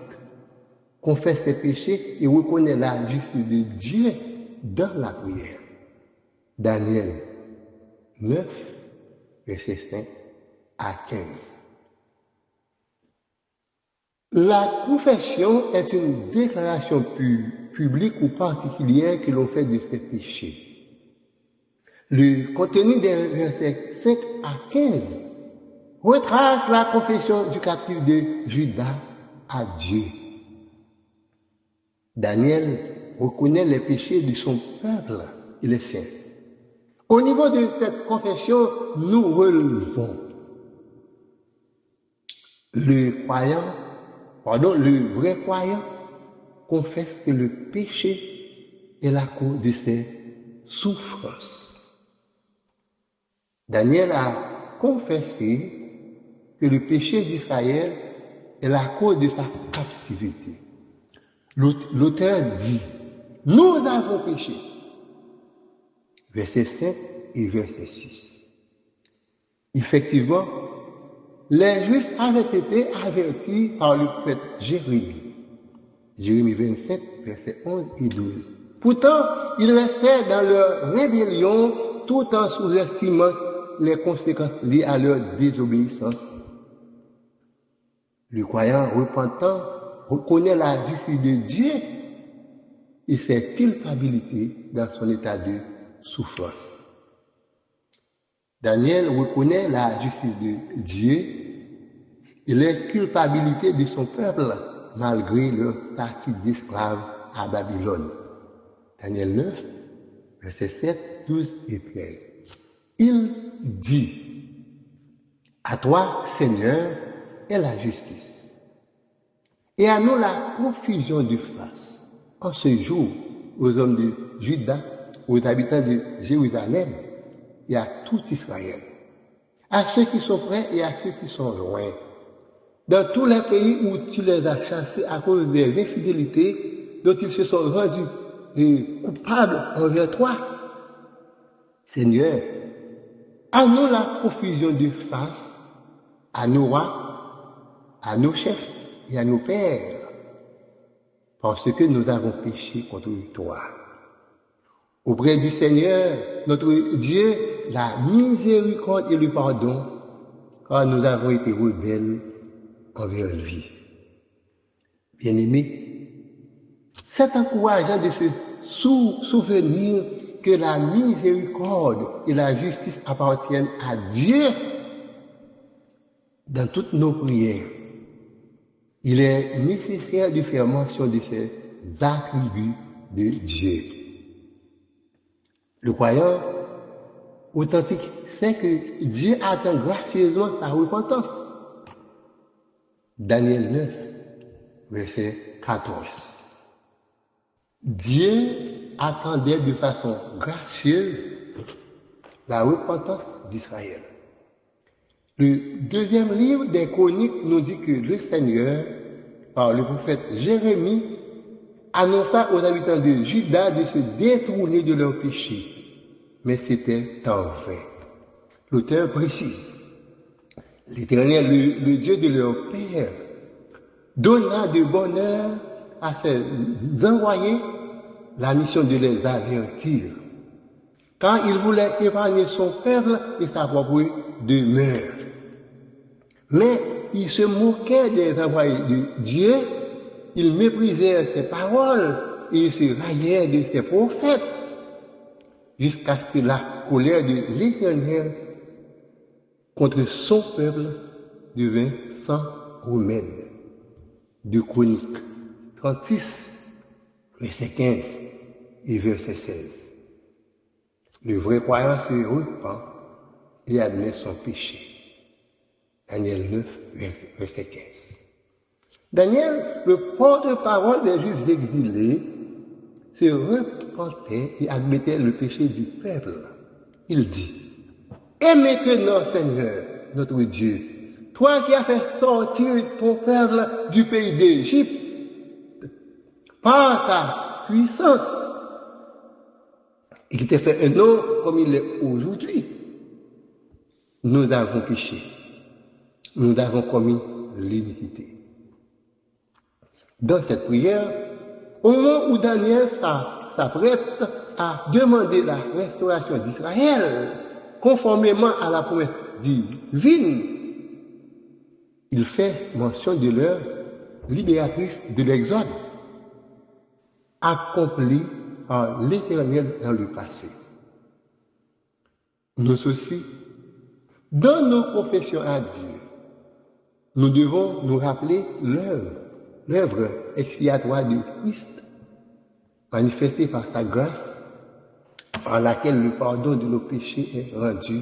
Speaker 11: confesse ses péchés et reconnaît la justice de Dieu dans la prière. Daniel 9, verset 5 à 15. La confession est une déclaration publique ou particulière que l'on fait de ses péchés. Le contenu des versets 5 à 15 retrace la confession du captif de Juda à Dieu. Daniel reconnaît les péchés de son peuple et les siens. Au niveau de cette confession, nous relevons le vrai croyant confesse que le péché est la cause de ses souffrances. Daniel a confessé que le péché d'Israël est la cause de sa captivité. L'auteur dit: nous avons péché. Verset 7 et verset 6. Effectivement, les Juifs avaient été avertis par le prophète Jérémie. Jérémie 27, versets 11 et 12. Pourtant, ils restaient dans leur rébellion tout en sous-estimant les conséquences liées à leur désobéissance. Le croyant repentant reconnaît la justice de Dieu et ses culpabilités dans son état de souffrance. Daniel reconnaît la justice de Dieu et les culpabilités de son peuple malgré leur statut d'esclave à Babylone. Daniel 9, versets 7, 12 et 13. Il dit: à toi, Seigneur, est la justice, et à nous la confusion de face. En ce jour, aux hommes de Juda, aux habitants de Jérusalem et à tout Israël, à ceux qui sont près et à ceux qui sont loin, dans tous les pays où tu les as chassés à cause des infidélités dont ils se sont rendus coupables envers toi. Seigneur, à nous la confusion de face à nos rois, à nos chefs et à nos pères, parce que nous avons péché contre toi. Auprès du Seigneur, notre Dieu, la miséricorde et le pardon, car nous avons été rebelles envers lui. Bien-aimés, c'est encourageant de se souvenir que la miséricorde et la justice appartiennent à Dieu dans toutes nos prières. Il est nécessaire de faire mention de ces attributs de Dieu. Le croyant authentique sait que Dieu attend gracieusement sa repentance. Daniel 9, verset 14. Dieu attendait de façon gracieuse la repentance d'Israël. Le deuxième livre des Chroniques nous dit que le Seigneur, par le prophète Jérémie, annonça aux habitants de Juda de se détourner de leurs péchés. Mais c'était en vain. L'auteur précise, l'Éternel, le Dieu de leur père, donna de bonheur à ses envoyés la mission de les avertir, car il voulait épargner son peuple et sa propre demeure. Mais il se moquait des envoyés de Dieu, il méprisait ses paroles et il se raillait de ses prophètes, jusqu'à ce que la colère de l'Éternel contre son peuple devint sans remède. De Chroniques 36, verset 15 et verset 16. Le vrai croyant se repent et admet son péché. Daniel 9, verset 15. Daniel, le porte-parole des Juifs exilés, se repentait et admettait le péché du peuple. Il dit, « Et maintenant, Seigneur, notre Dieu, toi qui as fait sortir ton peuple du pays d'Égypte, par ta puissance, et qui t'a fait un nom comme il est aujourd'hui, nous avons péché. Nous avons commis l'iniquité. » Dans cette prière, au moment où Daniel s'apprête à demander la restauration d'Israël, conformément à la promesse divine, il fait mention de l'œuvre libératrice de l'Exode, accomplie par l'Éternel dans le passé. Nous aussi, dans nos confessions à Dieu, nous devons nous rappeler l'œuvre expiatoire de Christ, manifestée par sa grâce, par laquelle le pardon de nos péchés est rendu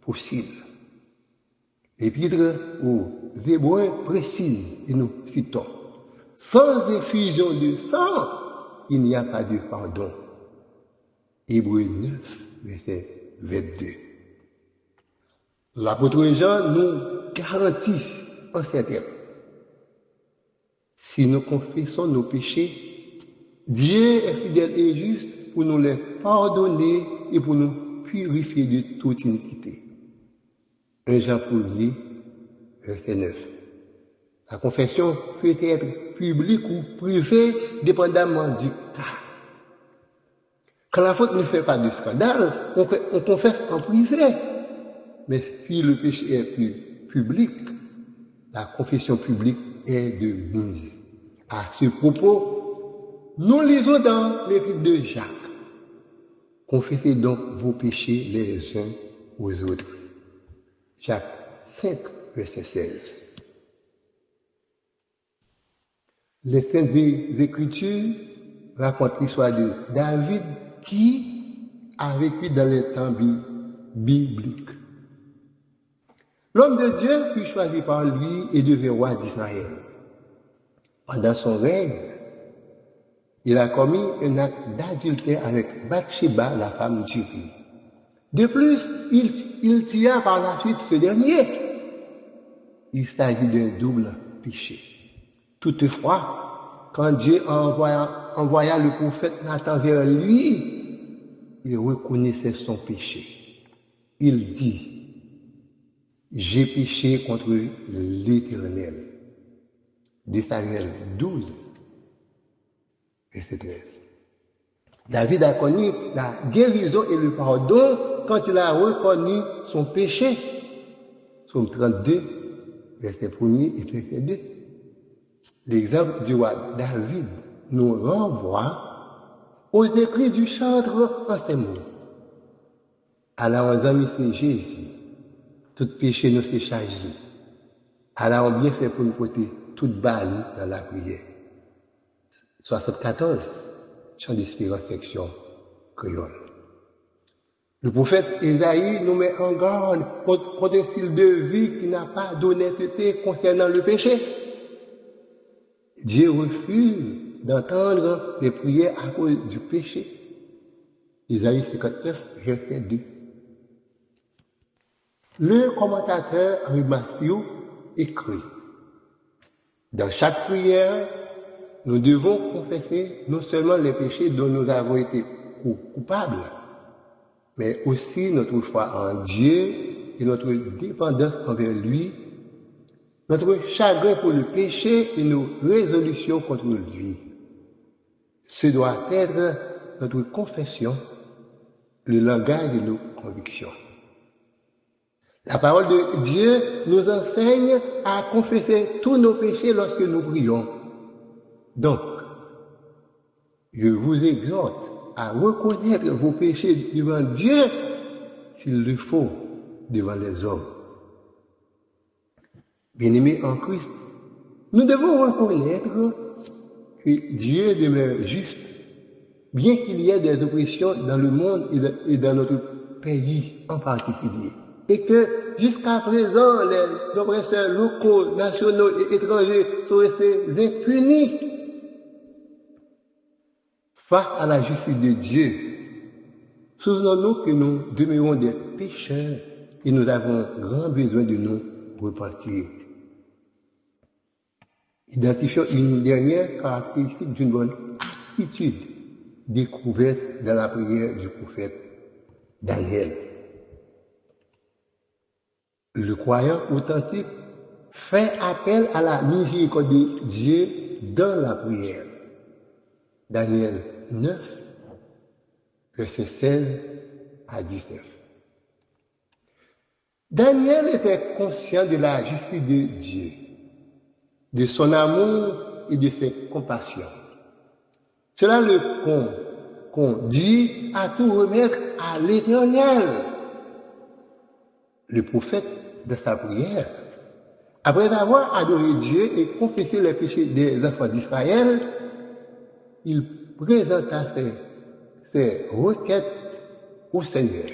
Speaker 11: possible. L'Épître aux Hébreux précise, et nous citons, « Sans effusion de sang, il n'y a pas de pardon. » Hébreux 9, verset 22. L'apôtre Jean nous garantit en ces termes. Si nous confessons nos péchés, Dieu est fidèle et juste pour nous les pardonner et pour nous purifier de toute iniquité. 1 Jean 1er, verset 9. La confession peut être publique ou privée, dépendamment du cas. Quand la faute ne fait pas de scandale, on confesse en privé. Mais si le péché est public, la confession publique est de mise. À ce propos, nous lisons dans l'épître de Jacques. Confessez donc vos péchés les uns aux autres. Jacques 5, verset 16. Les Saintes Écritures racontent l'histoire de David qui a vécu dans les temps bibliques. L'homme de Dieu fut choisi par lui et devint roi d'Israël. Pendant son règne, il a commis un acte d'adultère avec Bathsheba, la femme d'Uri. De plus, il tua par la suite ce dernier. Il s'agit d'un double péché. Toutefois, quand Dieu envoya le prophète Nathan vers lui, il reconnaissait son péché. Il dit, j'ai péché contre l'Éternel. 2 Samuel 12, verset 13. David a connu la guérison et le pardon quand il a reconnu son péché. Psaume 32, verset 1er et verset 2. L'exemple du roi David nous renvoie aux écrits du chantre en ces mots. Alors, en amis, c'est Jésus. Tout péché nous s'est chargé. Alors, on bien fait pour nous porter toute balle dans la prière. 74, chant d'espérance, section créole. Le prophète Ésaïe nous met en garde contre un style de vie qui n'a pas d'honnêteté concernant le péché. Dieu refuse d'entendre les prières à cause du péché. Ésaïe 59, verset 2. Le commentateur Henri Mathieu écrit: dans chaque prière, nous devons confesser non seulement les péchés dont nous avons été coupables, mais aussi notre foi en Dieu et notre dépendance envers lui, notre chagrin pour le péché et nos résolutions contre lui. Ce doit être notre confession, le langage de nos convictions. La parole de Dieu nous enseigne à confesser tous nos péchés lorsque nous prions. Donc, je vous exhorte à reconnaître vos péchés devant Dieu, s'il le faut, devant les hommes. Bien-aimés en Christ, nous devons reconnaître que Dieu demeure juste, bien qu'il y ait des oppressions dans le monde et dans notre pays en particulier. Et que jusqu'à présent, les oppresseurs locaux, nationaux et étrangers sont restés impunis face à la justice de Dieu. Souvenons-nous que nous demeurons des pécheurs et nous avons grand besoin de nous repentir. Identifions une dernière caractéristique d'une bonne attitude découverte dans la prière du prophète Daniel. Le croyant authentique fait appel à la miséricorde de Dieu dans la prière. Daniel 9, versets 16 à 19. Daniel était conscient de la justice de Dieu, de son amour et de ses compassions. Cela le conduit à tout remettre à l'Éternel. Le prophète, de sa prière, après avoir adoré Dieu et confessé les péchés des enfants d'Israël, il présenta ses requêtes au Seigneur.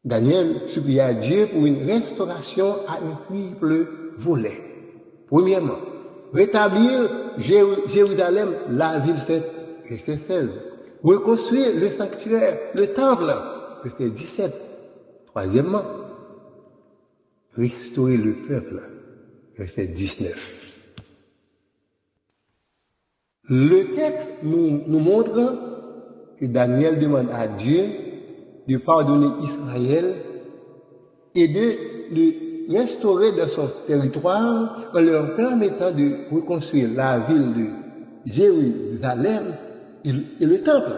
Speaker 11: Daniel supplia Dieu pour une restauration à un triple volet. Premièrement, rétablir Jérusalem, la ville sainte, verset 16. Reconstruire le sanctuaire, le temple, verset 17. Troisièmement, restaurer le peuple, verset 19. Le texte nous montre que Daniel demande à Dieu de pardonner Israël et de le restaurer dans son territoire en leur permettant de reconstruire la ville de Jérusalem et le temple.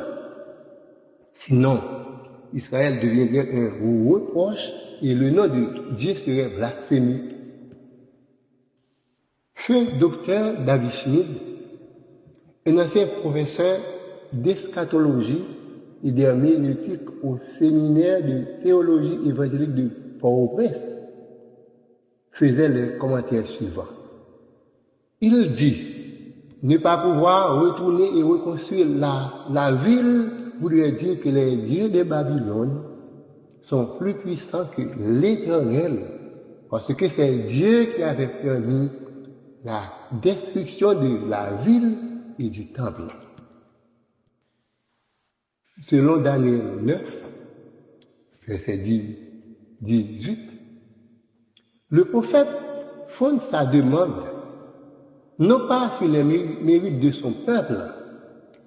Speaker 11: Sinon, Israël deviendrait un reproche et le nom de Dieu serait blasphémé. Feu docteur David Schmid, un ancien professeur d'eschatologie et d'herméneutique au séminaire de théologie évangélique de Port-au-Prince, faisait le commentaire suivant. Il dit, ne pas pouvoir retourner et reconstruire la ville voudrait dire que les dieux de Babylone sont plus puissants que l'Éternel, parce que c'est Dieu qui avait permis la destruction de la ville et du temple. Selon Daniel 9, verset 18, le prophète fonde sa demande non pas sur les mérites de son peuple,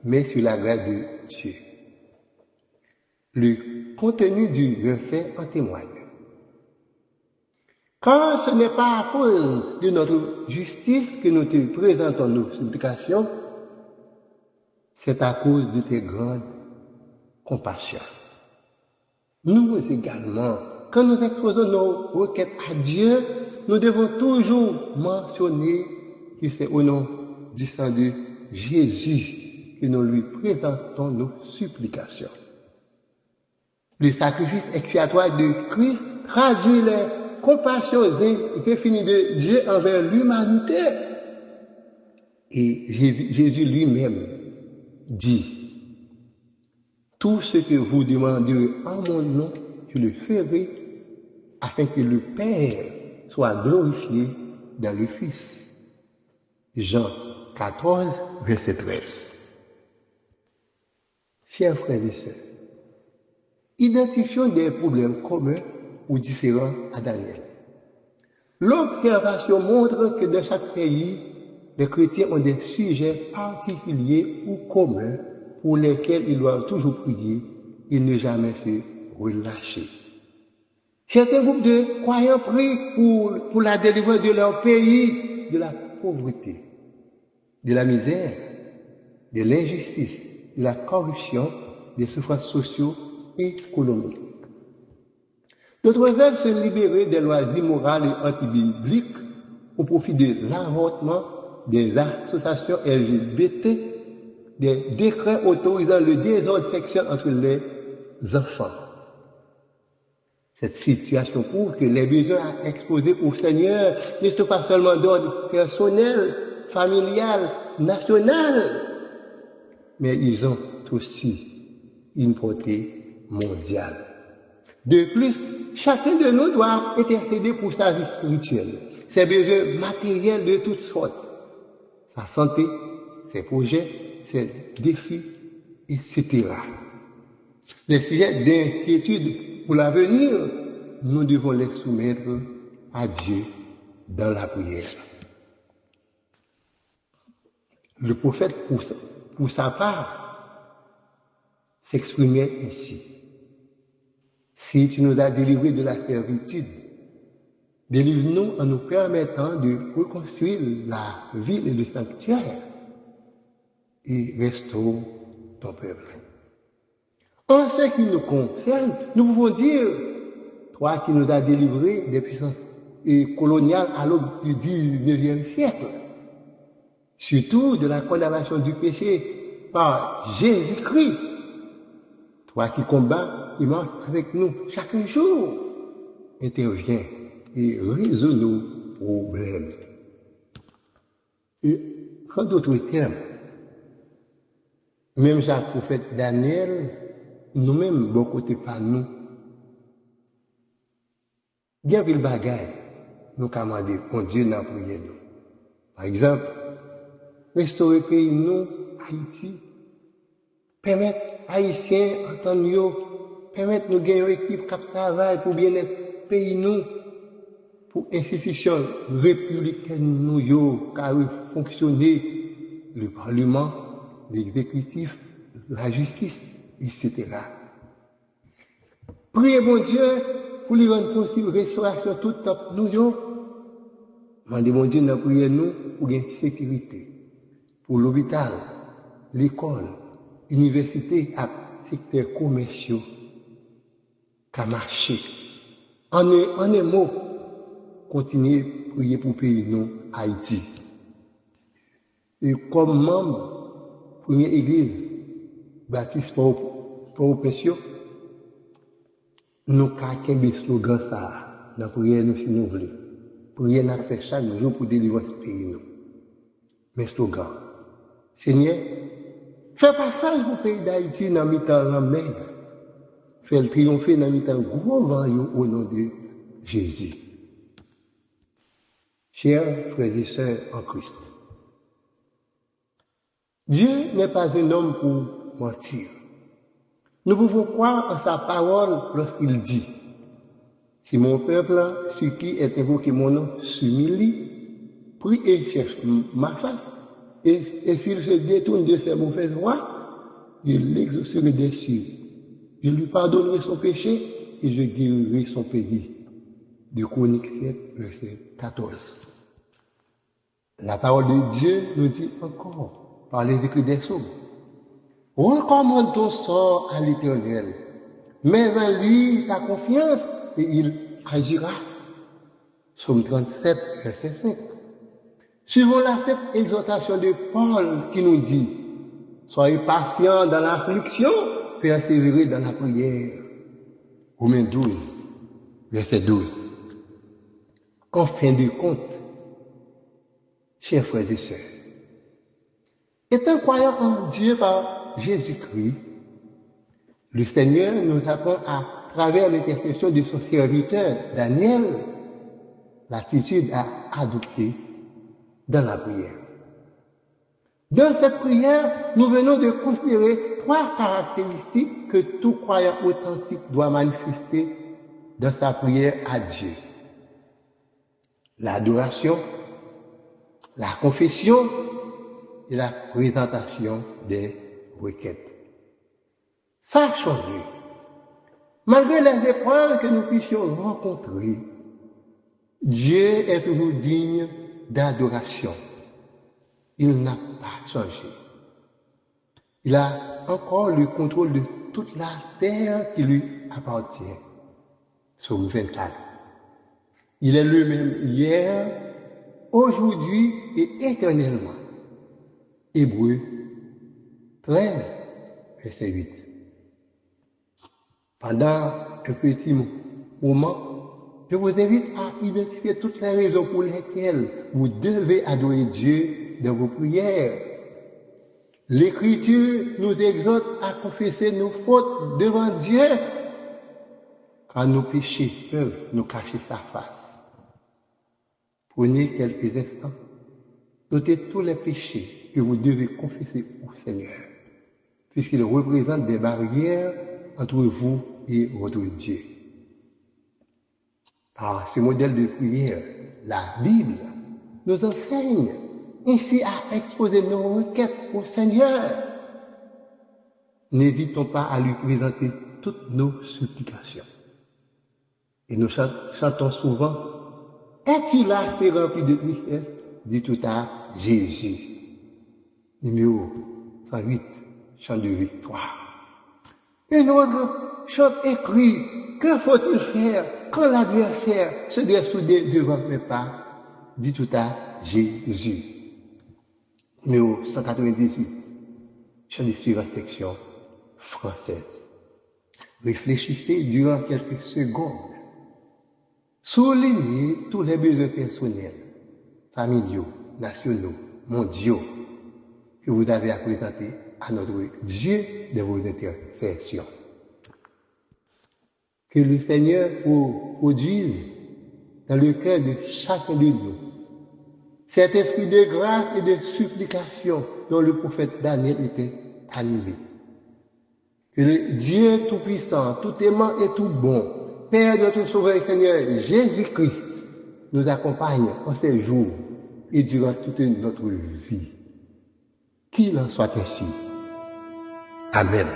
Speaker 11: mais sur la grâce de Dieu. Le contenu du verset en témoigne. Quand ce n'est pas à cause de notre justice que nous te présentons nos supplications, c'est à cause de tes grandes compassions. Nous également, quand nous exposons nos requêtes à Dieu, nous devons toujours mentionner que c'est au nom du sang de Jésus que nous lui présentons nos supplications. Le sacrifice expiatoire de Christ traduit les compassions infinies de Dieu envers l'humanité. Et Jésus lui-même dit, tout ce que vous demanderez en mon nom, je le ferai afin que le Père soit glorifié dans le Fils. Jean 14, verset 13. Chers frères et sœurs, identifions des problèmes communs ou différents à Daniel. L'observation montre que dans chaque pays, les chrétiens ont des sujets particuliers ou communs pour lesquels ils doivent toujours prier et ne jamais se relâcher. Certains groupes de croyants prient pour la délivrance de leur pays de la pauvreté, de la misère, de l'injustice, de la corruption, des souffrances sociaux et économiques. D'autres veulent se libérer des lois immorales et antibibliques au profit de l'avortement, des associations LGBT, des décrets autorisant le désordre sexuel entre les enfants. Cette situation prouve que les besoins à exposer au Seigneur ne sont pas seulement d'ordre personnel, familial, national, mais ils ont aussi une portée mondiale. De plus, chacun de nous doit intercéder pour sa vie spirituelle, ses besoins matériels de toutes sortes, sa santé, ses projets, ses défis, etc. Les sujets d'inquiétude pour l'avenir, nous devons les soumettre à Dieu dans la prière. Le prophète, pour sa part, s'exprimait ainsi. Si tu nous as délivrés de la servitude, délivre-nous en nous permettant de reconstruire la ville et le sanctuaire et restaure ton peuple. En ce qui nous concerne, nous pouvons dire, toi qui nous as délivrés des puissances coloniales à l'aube du 19e siècle, surtout de la condamnation du péché par Jésus-Christ, toi qui combats et marches avec nous chaque jour, interviens et résous nos problèmes. Et en d'autres termes, même Jacques prophète Daniel, nous-mêmes, bon côté pas nous, bien qu'il bagaille, nous commandons pour Dieu dans la prière. Par exemple, restaurer le pays, nous, Haïti, permettre Haïtiens, entendre, permettre nous gagner une équipe qui travaille pour bien-être pays, nous, pour institutions républicaines, nous, car fonctionner le Parlement, l'exécutif, la justice, etc. Priez mon Dieu pour lui rendre possible restauration tout top nous. Demandez mon Dieu dans la prière nous pour gagner sécurité, pour l'hôpital, l'école, l'université et secteurs commerciaux, qu'à marcher. En un mot, continuez à prier pour le pays nous, Haïti. Et comme membre, première église, baptiste pour Pêcheur, nous avons un slogan ça, dans la prière nous si nous voulons. Prière nous fait chaque jour pour délivrer ce pays nous. Mais slogan, Seigneur, fais passage pour le pays d'Haïti dans le mi-temps la mer. Fais le triompher dans le mi-temps gros vent au nom de Jésus. Chers frères et sœurs en Christ, Dieu n'est pas un homme pour mentir. Nous pouvons croire en sa parole lorsqu'il dit, si mon peuple, sur qui est invoqué mon nom, s'humilie, prie et cherche ma face, et s'il se détourne de ses mauvaises voies, je l'exaucerai des cieux. Je lui pardonnerai son péché et je guérirai son pays. de Chroniques 7, verset 14. La parole de Dieu nous dit encore, par les écrits des psaumes, recommande ton sort à l'Éternel, mets en lui ta confiance et il agira. Psaume 37, verset 5. Suivons là cette exhortation de Paul qui nous dit, soyez patients dans l'affliction, persévérez dans la prière. Romains 12, verset 12. En fin de compte, chers frères et sœurs, étant croyant en Dieu par Jésus-Christ, le Seigneur nous apprend à travers l'intercession de son serviteur Daniel, l'attitude à adopter dans la prière. Dans cette prière, nous venons de considérer 3 caractéristiques que tout croyant authentique doit manifester dans sa prière à Dieu. L'adoration, la confession et la présentation des requêtes. Sachons-le, malgré les épreuves que nous puissions rencontrer, Dieu est toujours digne d'adoration. Il n'a pas changé. Il a encore le contrôle de toute la terre qui lui appartient. Psaume 24. Il est le même hier, aujourd'hui et éternellement. Hébreux 13, verset 8. Pendant un petit moment, je vous invite à identifier toutes les raisons pour lesquelles vous devez adorer Dieu dans vos prières. L'Écriture nous exhorte à confesser nos fautes devant Dieu, car nos péchés peuvent nous cacher sa face. Prenez quelques instants, notez tous les péchés que vous devez confesser au Seigneur, puisqu'ils représentent des barrières entre vous et votre Dieu. Par ce modèle de prière, la Bible nous enseigne ainsi à exposer nos requêtes au Seigneur. N'hésitons pas à lui présenter toutes nos supplications. Et nous chantons souvent, « Es-tu là, c'est rempli de tristesse ?» dit tout à Jésus. Numéro 108, chant de victoire. Et notre chant écrit, « Que faut-il faire quand l'adversaire se dessoudait devant mes pas ?» dit tout à Jésus. Numéro 198, chant de section française. Réfléchissez durant quelques secondes. Soulignez tous les besoins personnels, familiaux, nationaux, mondiaux que vous avez à présenter à notre Dieu de vos intercessions. Que le Seigneur produise dans le cœur de chacun de nous cet esprit de grâce et de supplication dont le prophète Daniel était animé. Que le Dieu Tout-Puissant, tout aimant et tout bon, Père de notre Sauveur et Seigneur Jésus-Christ, nous accompagne en ces jours et durant toute notre vie. Qu'il en soit ainsi. Amen.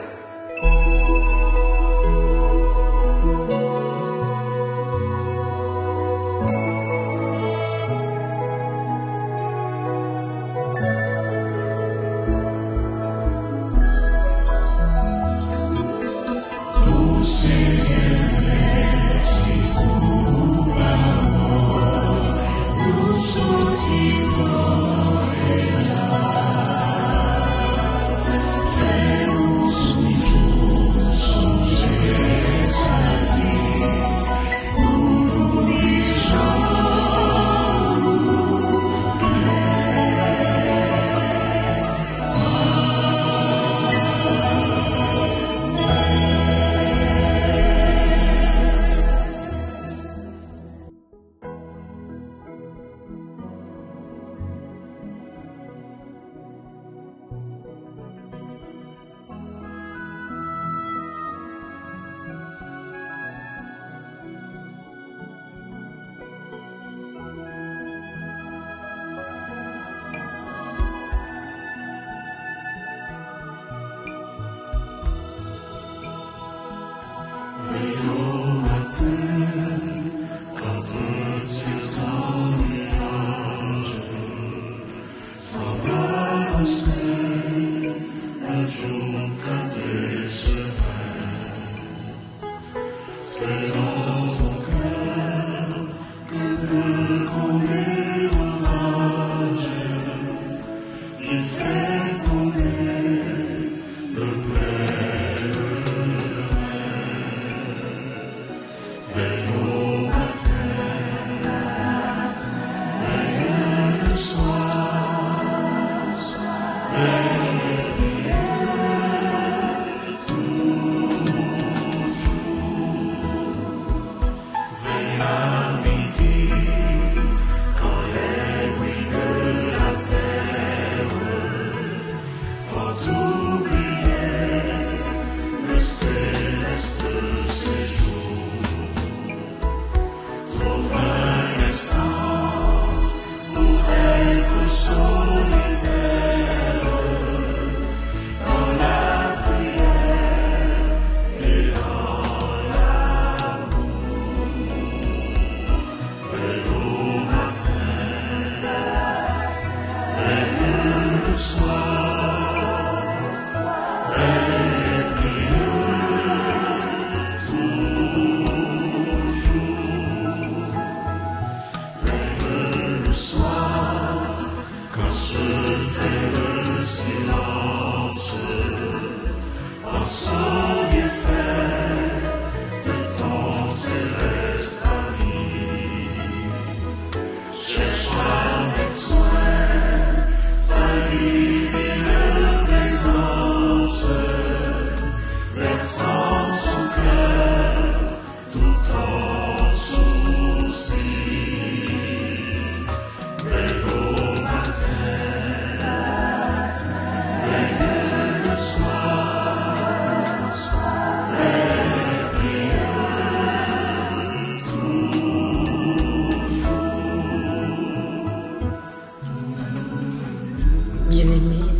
Speaker 12: Bien-aimés,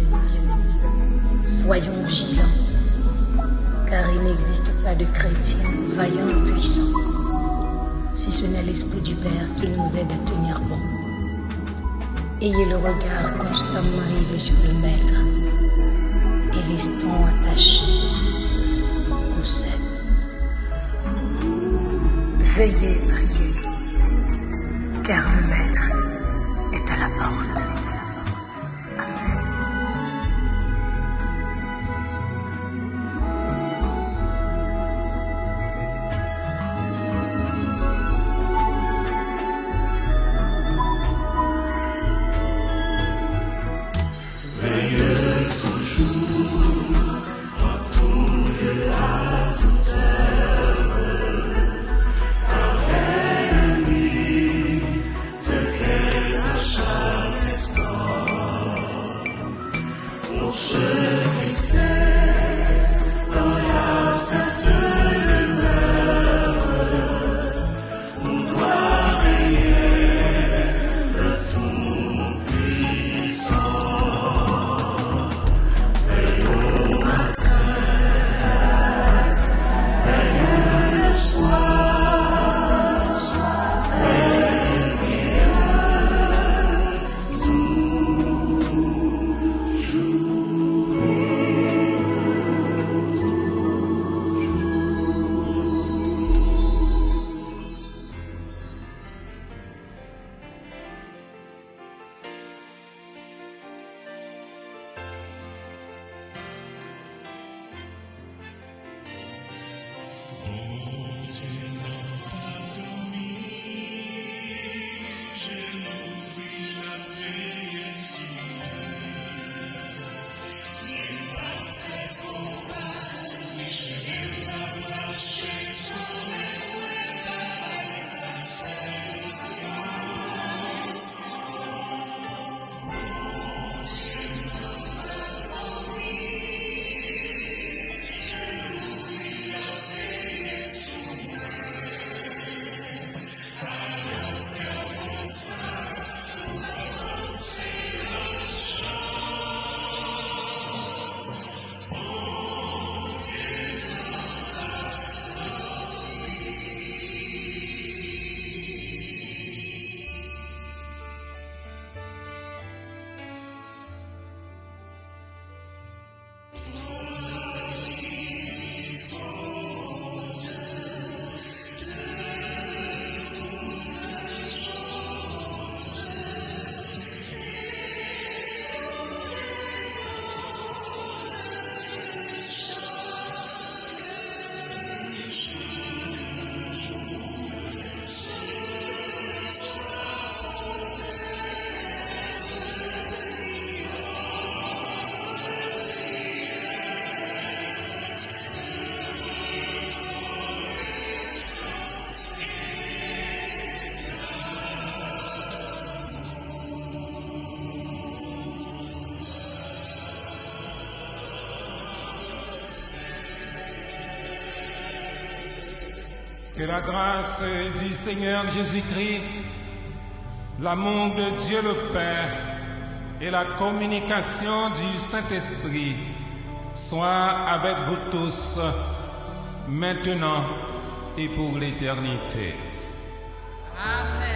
Speaker 12: soyons vigilants, car il n'existe pas de chrétien vaillant et puissant, si ce n'est l'Esprit du Père qui nous aide à tenir bon. Ayez le regard constamment rivé sur le Maître et restons attachés au Seigneur. Veillez et priez, car le Maître est à la porte. Amen.
Speaker 13: Veillez toujours, à tout lieu, à toute heure, car
Speaker 14: Que la grâce du Seigneur Jésus-Christ, l'amour de Dieu le Père et la communication du Saint-Esprit soient avec vous tous, maintenant et pour l'éternité.
Speaker 3: Amen.